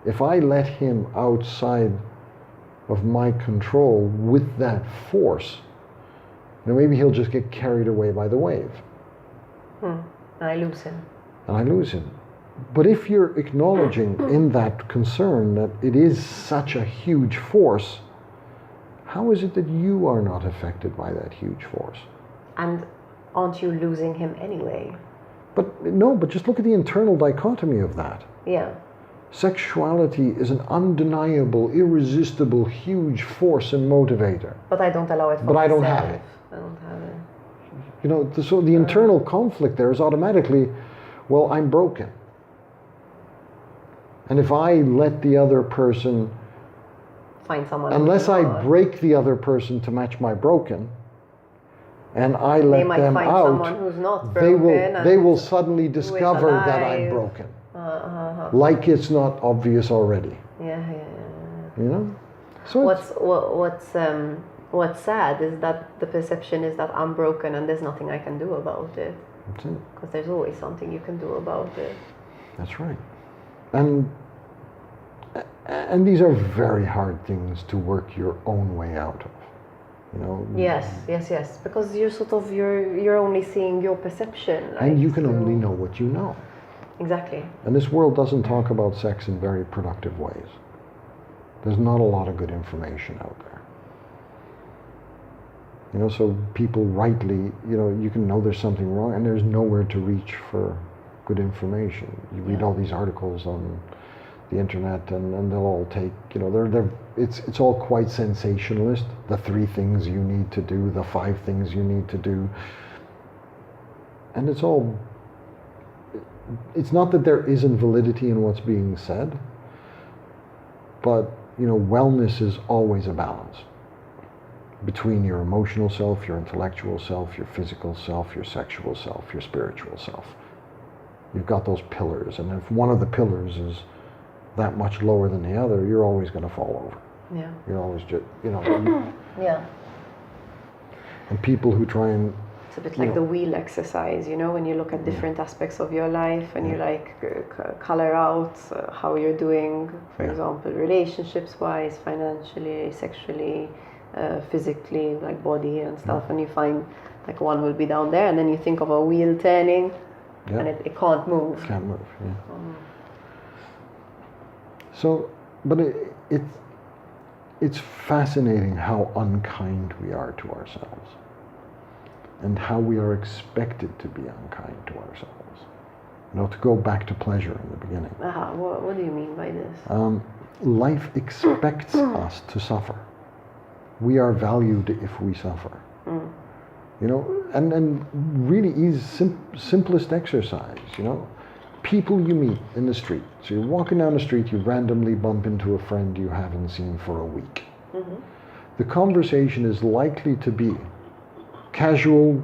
If I let him outside of my control with that force, then maybe he'll just get carried away by the wave. And I lose him. And I lose him. But if you're acknowledging in that concern that it is such a huge force, how is it that you are not affected by that huge force? And aren't you losing him anyway? But no, but just look at the internal dichotomy of that. Yeah. Sexuality is an undeniable, irresistible, huge force and motivator. But I don't allow it for But myself. I don't have it. I don't have it. You know, so the internal conflict there is automatically, well, I'm broken. And if I let the other person, find someone, unless I break the other person to match my broken, and I let them out, they might find someone who's not broken, they will suddenly discover that I'm broken. Like it's not obvious already. Yeah. You know? So what's sad is that the perception is that I'm broken and there's nothing I can do about it. That's it. Because there's always something you can do about it. That's right. And these are very hard things to work your own way out of. You know? Yes. Because you're only seeing your perception. Like, and you can only know what you know. Exactly. And this world doesn't talk about sex in very productive ways. There's not a lot of good information out there. You know, so people rightly, you know, you can know there's something wrong and there's nowhere to reach for good information. You read all these articles on the internet and they'll all take, you know, it's all quite sensationalist. The 3 things you need to do, the 5 things you need to do. And it's not that there isn't validity in what's being said, but, you know, wellness is always a balance between your emotional self, your intellectual self, your physical self, your sexual self, your spiritual self. You've got those pillars, and if one of the pillars is that much lower than the other, you're always going to fall over. Yeah. You're always just, you know. Yeah. And people who try and... It's a bit like the wheel exercise, you know, when you look at different aspects of your life and you like color out how you're doing, for example, relationships-wise, financially, sexually, physically, like body and stuff, and you find like one will be down there, and then you think of a wheel turning, and it can't move. Can't move, yeah. So, but it's fascinating how unkind we are to ourselves, and how we are expected to be unkind to ourselves. You know, to go back to pleasure in the beginning. What do you mean by this? Life expects us to suffer. We are valued if we suffer. You know, and really easy, simplest exercise, you know. People you meet in the street. So you're walking down the street, you randomly bump into a friend you haven't seen for a week. The conversation is likely to be, casual,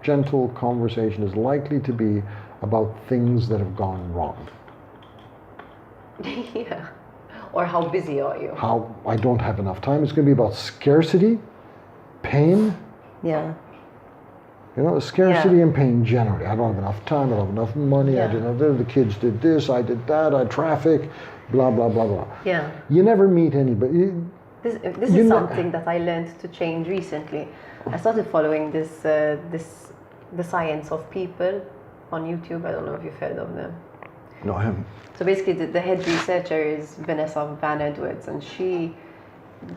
gentle conversation is likely to be about things that have gone wrong. Yeah. Or how busy are you? How I don't have enough time. It's going to be about scarcity, pain. Yeah. You know, scarcity and pain generally. I don't have enough time, I don't have enough money, I didn't have the kids did this, I did that, I traffic, blah, blah, blah, blah. Yeah. You never meet anybody. This is something that I learned to change recently. I started following this The Science of People on YouTube. I don't know if you've heard of them. No, I haven't. So basically, the head researcher is Vanessa Van Edwards, and she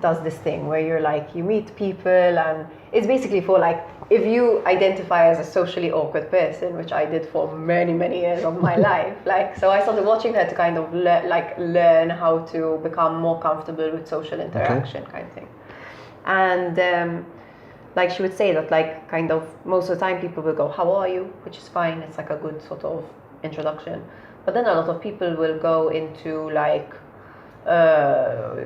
does this thing where you're like, you meet people, and it's basically for like, if you identify as a socially awkward person, which I did for many, many years of my life, like, so I started watching her to kind of learn how to become more comfortable with social interaction, kind of thing. And like she would say that, like, kind of most of the time people will go, how are you? Which is fine, it's like a good sort of introduction. But then a lot of people will go into like,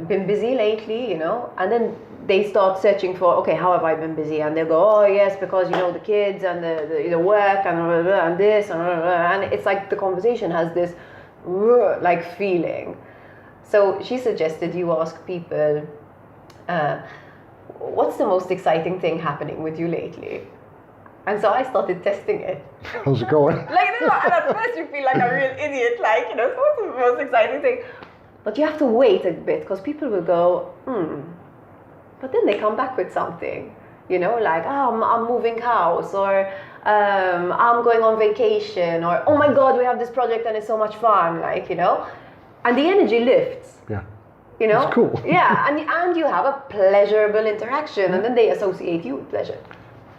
been busy lately, you know, and then they start searching for, okay, how have I been busy? And they'll go, oh yes, because, you know, the kids and the work and this and it's like the conversation has this like feeling. So she suggested you ask people, what's the most exciting thing happening with you lately? And so I started testing it. How's it going? Like, and at first you feel like a real idiot, like, you know, so what's the most exciting thing? But you have to wait a bit, because people will go, but then they come back with something, you know, like, oh, I'm moving house, or I'm going on vacation, or oh my God, we have this project and it's so much fun, like, you know, and the energy lifts. Yeah. You know? It's cool. Yeah, and you have a pleasurable interaction, and then they associate you with pleasure.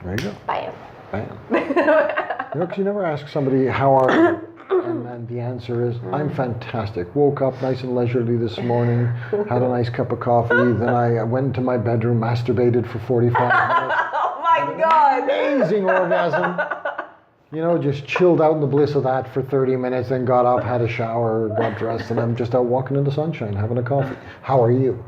There you go. Bam. Bam. You know, because you never ask somebody, how are you? And the answer is, I'm fantastic. Woke up nice and leisurely this morning, had a nice cup of coffee, then I went to my bedroom, masturbated for 45 minutes. Oh my God! Amazing orgasm. You know, just chilled out in the bliss of that for 30 minutes, then got up, had a shower, got dressed, and I'm just out walking in the sunshine, having a coffee. How are you?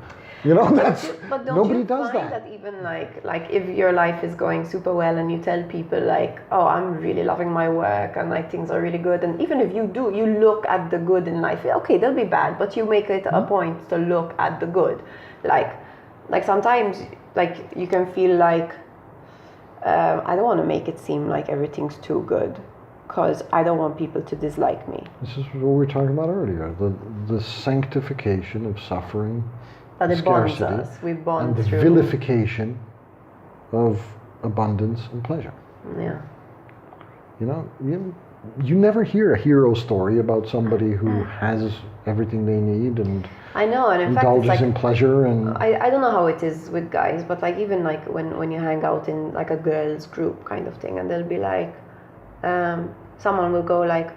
You know, that's, but don't nobody you does find that. that even like if your life is going super well and you tell people like, oh, I'm really loving my work and like things are really good, and even if you do, you look at the good in life. Okay, they'll be bad, but you make it a point to look at the good. Like sometimes like you can feel like, I don't want to make it seem like everything's too good, because I don't want people to dislike me. This is what we were talking about earlier, the sanctification of suffering, But it bonds scarcity, us. We bond and the through. vilification of abundance and pleasure. Yeah. You know, you never hear a hero story about somebody who has everything they need and I know, and in fact, it's indulges like, in pleasure. And I don't know how it is with guys, but like even like when you hang out in like a girls group kind of thing, and they'll be like, someone will go like,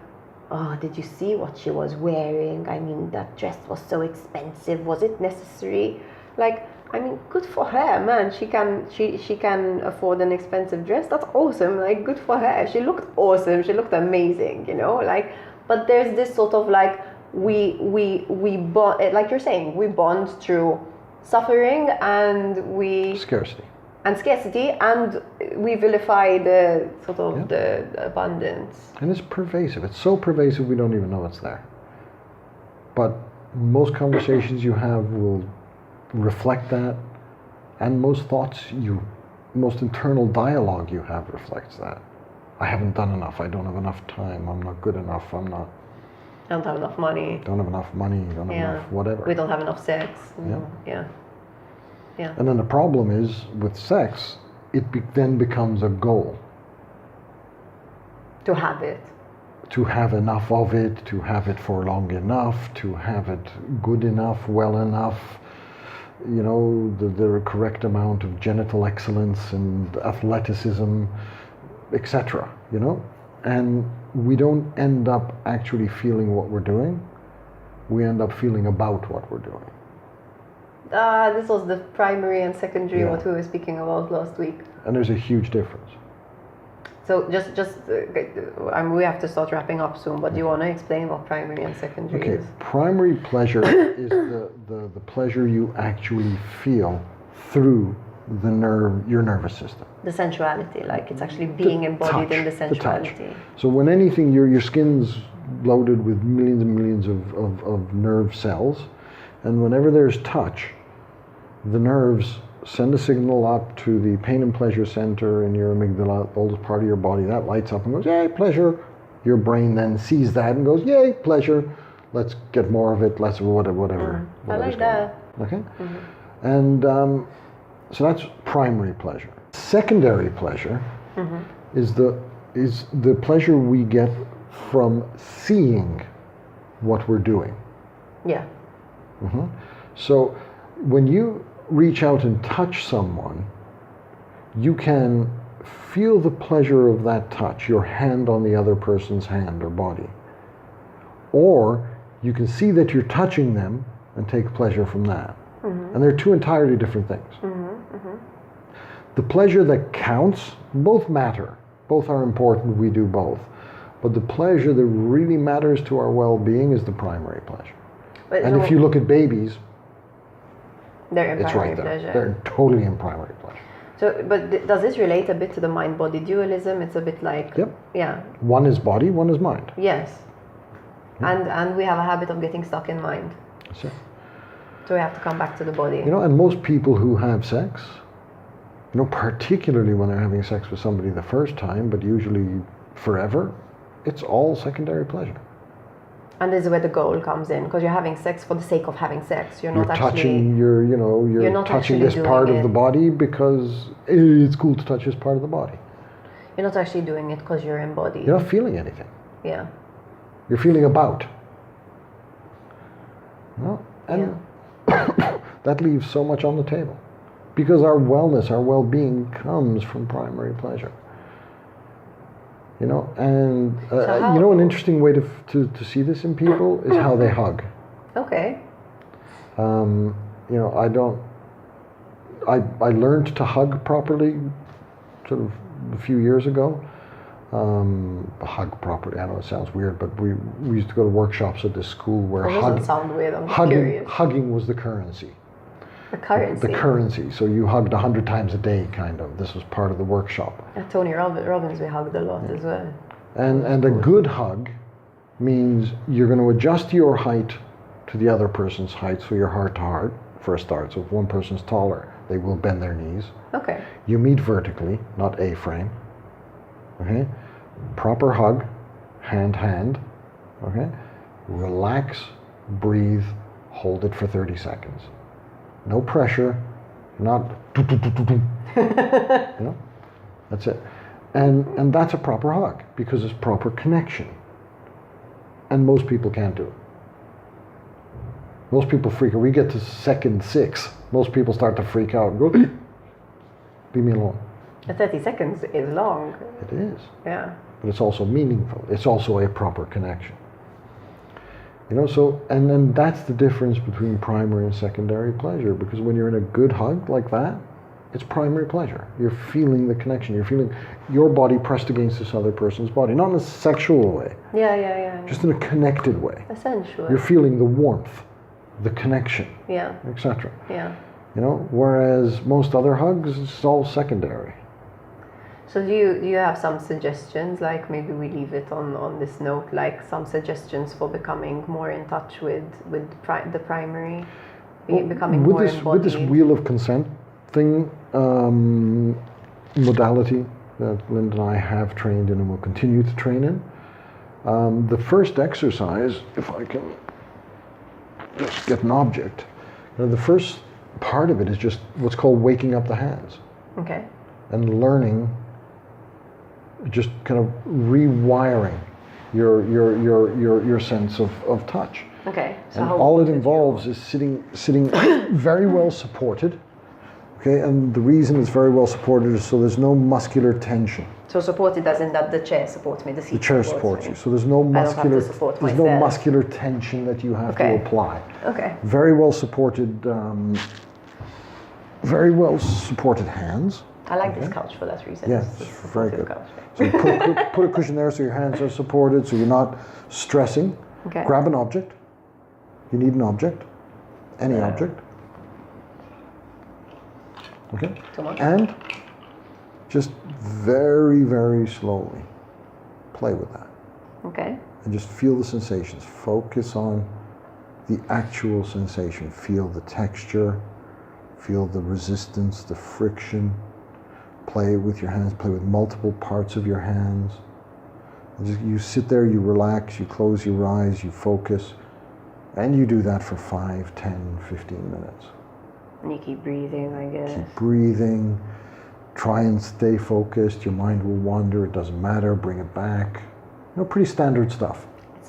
oh, did you see what she was wearing? I mean, that dress was so expensive. Was it necessary? Like, I mean, good for her, man. She can afford an expensive dress. That's awesome. Like, good for her. She looked awesome. She looked amazing, you know? Like, but there's this sort of like, we bond, like you're saying, we bond through suffering and scarcity, and we vilify the sort of the abundance. And it's pervasive. It's so pervasive we don't even know it's there. But most conversations you have will reflect that, and most most internal dialogue you have reflects that. I haven't done enough. I don't have enough time. I'm not good enough. I don't have enough money. Don't have enough money. Don't have enough whatever. We don't have enough sex. Yeah. And then the problem is with sex, it then becomes a goal. To have it. To have enough of it, to have it for long enough, to have it good enough, well enough, you know, the correct amount of genital excellence and athleticism, etc., you know? And we don't end up actually feeling what we're doing. We end up feeling about what we're doing. This was the primary and secondary, what we were speaking about last week. And there's a huge difference. So we have to start wrapping up soon, but do you want to explain what primary and secondary is? Primary pleasure is the pleasure you actually feel through your nervous system. The sensuality, like it's actually being embodied in the sensuality. So when anything, your skin's loaded with millions and millions of nerve cells, and whenever there's touch, the nerves send a signal up to the pain and pleasure center in your amygdala, oldest part of your body. That lights up and goes, yay, pleasure. Your brain then sees that and goes, yay, pleasure. Let's get more of it. Let's whatever. I like that. Okay? Mm-hmm. And so that's primary pleasure. Secondary pleasure is the is the pleasure we get from seeing what we're doing. Yeah. Mm-hmm. So when you reach out and touch someone, you can feel the pleasure of that touch, your hand on the other person's hand or body. Or you can see that you're touching them and take pleasure from that. Mm-hmm. And they're two entirely different things. Mm-hmm. Mm-hmm. The pleasure that counts, both matter. Both are important, we do both. But the pleasure that really matters to our well-being is the primary pleasure. But and if you look at babies, they're in it's primary right there. pleasure. They're totally in primary pleasure. So, but does this relate a bit to the mind-body dualism? It's a bit like, yep. Yeah. One is body, one is mind. Yes. And we have a habit of getting stuck in mind. That's it. So we have to come back to the body. You know, and most people who have sex, you know, particularly when they're having sex with somebody the first time, but usually forever, it's all secondary pleasure. And this is where the goal comes in, because you're having sex for the sake of having sex. You're not touching you're touching this part of the body because it's cool to touch this part of the body. You're not actually doing it because you're embodied. You're not feeling anything. Yeah. You're feeling about. Well, and that leaves so much on the table. Because our wellness, our well-being comes from primary pleasure. You know, and you know, an interesting way to see this in people is how they hug. Okay. You know, I learned to hug properly sort of a few years ago. Hug properly, I know it sounds weird, but we used to go to workshops at this school where sound weird, I'm hugging was the currency. The currency? The currency. So you hugged 100 times a day, kind of. This was part of the workshop. At Tony Robbins, we hugged a lot as well. And a good hug means you're going to adjust your height to the other person's height, so you're heart to heart for a start. So if one person's taller, they will bend their knees. Okay. You meet vertically, not A-frame. Okay? Proper hug, hand. Okay? Relax, breathe, hold it for 30 seconds. No pressure, not you know, that's it. And that's a proper hug because it's proper connection. And most people can't do it. Most people freak out. We get to second 6. Most people start to freak out and go, leave me alone. 30 seconds is long. It is. Yeah. But it's also meaningful. It's also a proper connection. You know, so, and then that's the difference between primary and secondary pleasure, because when you're in a good hug like that, it's primary pleasure. You're feeling the connection. You're feeling your body pressed against this other person's body, not in a sexual way. Yeah. Just in a connected way. Essentially. You're feeling the warmth, the connection, yeah, etc. Yeah. You know, whereas most other hugs, it's all secondary. So do you have some suggestions, like maybe we leave it on this note, like some suggestions for becoming more in touch with the primary, becoming more embodied? With this wheel of consent thing, modality that Linda and I have trained in and will continue to train in, the first exercise, if I can just get an object, the first part of it is just what's called waking up the hands. Okay. And learning, just kind of rewiring your sense of touch. Okay. So and all it involves is sitting very well supported. Okay, and the reason it's very well supported is so there's no muscular tension. So supported as in that the chair supports me, the seat. The chair supports you. So there's no muscular tension that you have to apply. Okay. Very well supported hands. I like this couch for that reason. Yes, it's very good. Couch. So you put a cushion there so your hands are supported, so you're not stressing. Okay. Grab an object. You need an object. Any object. Okay. And just very, very slowly play with that. Okay. And just feel the sensations. Focus on the actual sensation. Feel the texture. Feel the resistance, the friction. Play with your hands, play with multiple parts of your hands. And just, you sit there, you relax, you close your eyes, you focus, and you do that for 5, 10, 15 minutes. And you keep breathing, I guess. Keep breathing. try and stay focused. Your mind will wander. It doesn't matter. Bring it back. You know, pretty standard stuff.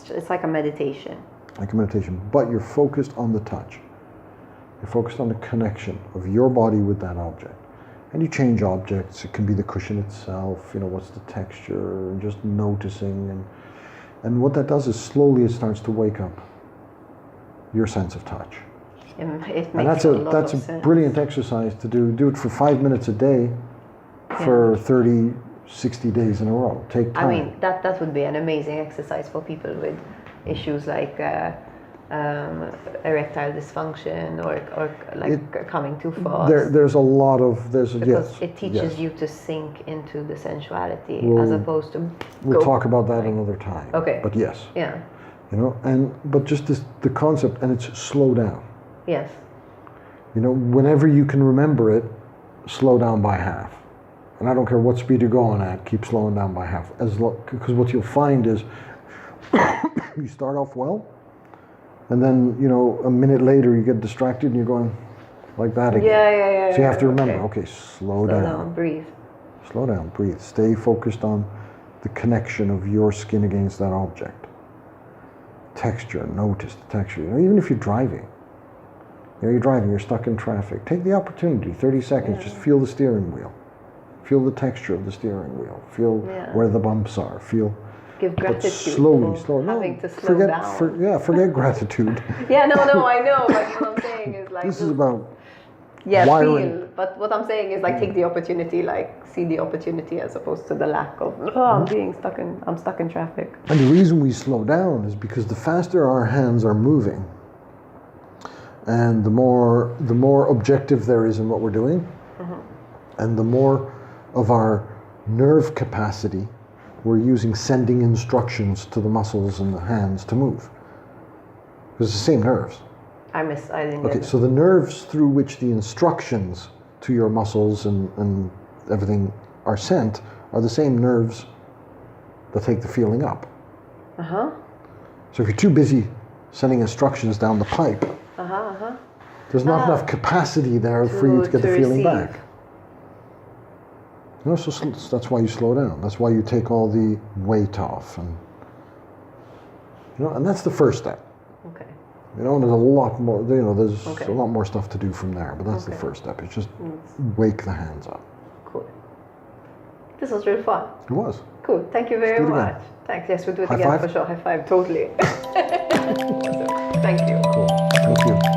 It's like a meditation. Like a meditation, but you're focused on the touch. You're focused on the connection of your body with that object. And you change objects. It can be the cushion itself, you know, what's the texture, and just noticing. And what that does is slowly it starts to wake up your sense of touch. It makes And that's a brilliant exercise to do. Do it for 5 minutes a day for 30, 60 days in a row. Take time. I mean, that would be an amazing exercise for people with issues like erectile dysfunction or like coming too fast. There's a lot of because it teaches you to sink into the sensuality as opposed to. We'll talk about that another time. Okay. But yes. Yeah. You know, but just the concept, and it's slow down. Yes. You know, whenever you can remember it, slow down by half. And I don't care what speed you're going at, keep slowing down by half. Because what you'll find is you start off well, and then, you know, a minute later you get distracted and you're going like that again. Yeah. So you have to remember, okay, slow down. Breathe. Slow down, breathe. Stay focused on the connection of your skin against that object. Texture, notice the texture. You know, even if you're driving. You know, you're driving, you're stuck in traffic. Take the opportunity, 30 seconds, just feel the steering wheel. Feel the texture of the steering wheel. Feel where the bumps are. Give gratitude slowly, having to slow down. Forget gratitude. Yeah, no, I know, but what I'm saying is like... This is about wiring. Feel, but what I'm saying is like take the opportunity, like see the opportunity as opposed to the lack of, I'm stuck in traffic. And the reason we slow down is because the faster our hands are moving, and the more objective there is in what we're doing, and the more of our nerve capacity we're using, sending instructions to the muscles in the hands to move. Because it's the same nerves. I didn't Okay, so the nerves through which the instructions to your muscles and everything are sent are the same nerves that take the feeling up. So if you're too busy sending instructions down the pipe, there's not enough capacity there for you to get the feeling back. You know, so that's why you slow down. That's why you take all the weight off, and you know, and that's the first step. Okay. You know, and there's a lot more. You know, there's a lot more stuff to do from there. But that's the first step. It's just wake the hands up. Cool. This was really fun. It was. Cool. Thank you very much. Thanks. Yes, we'll do it again for sure. High five. Totally. Thank you. Cool. Thank you.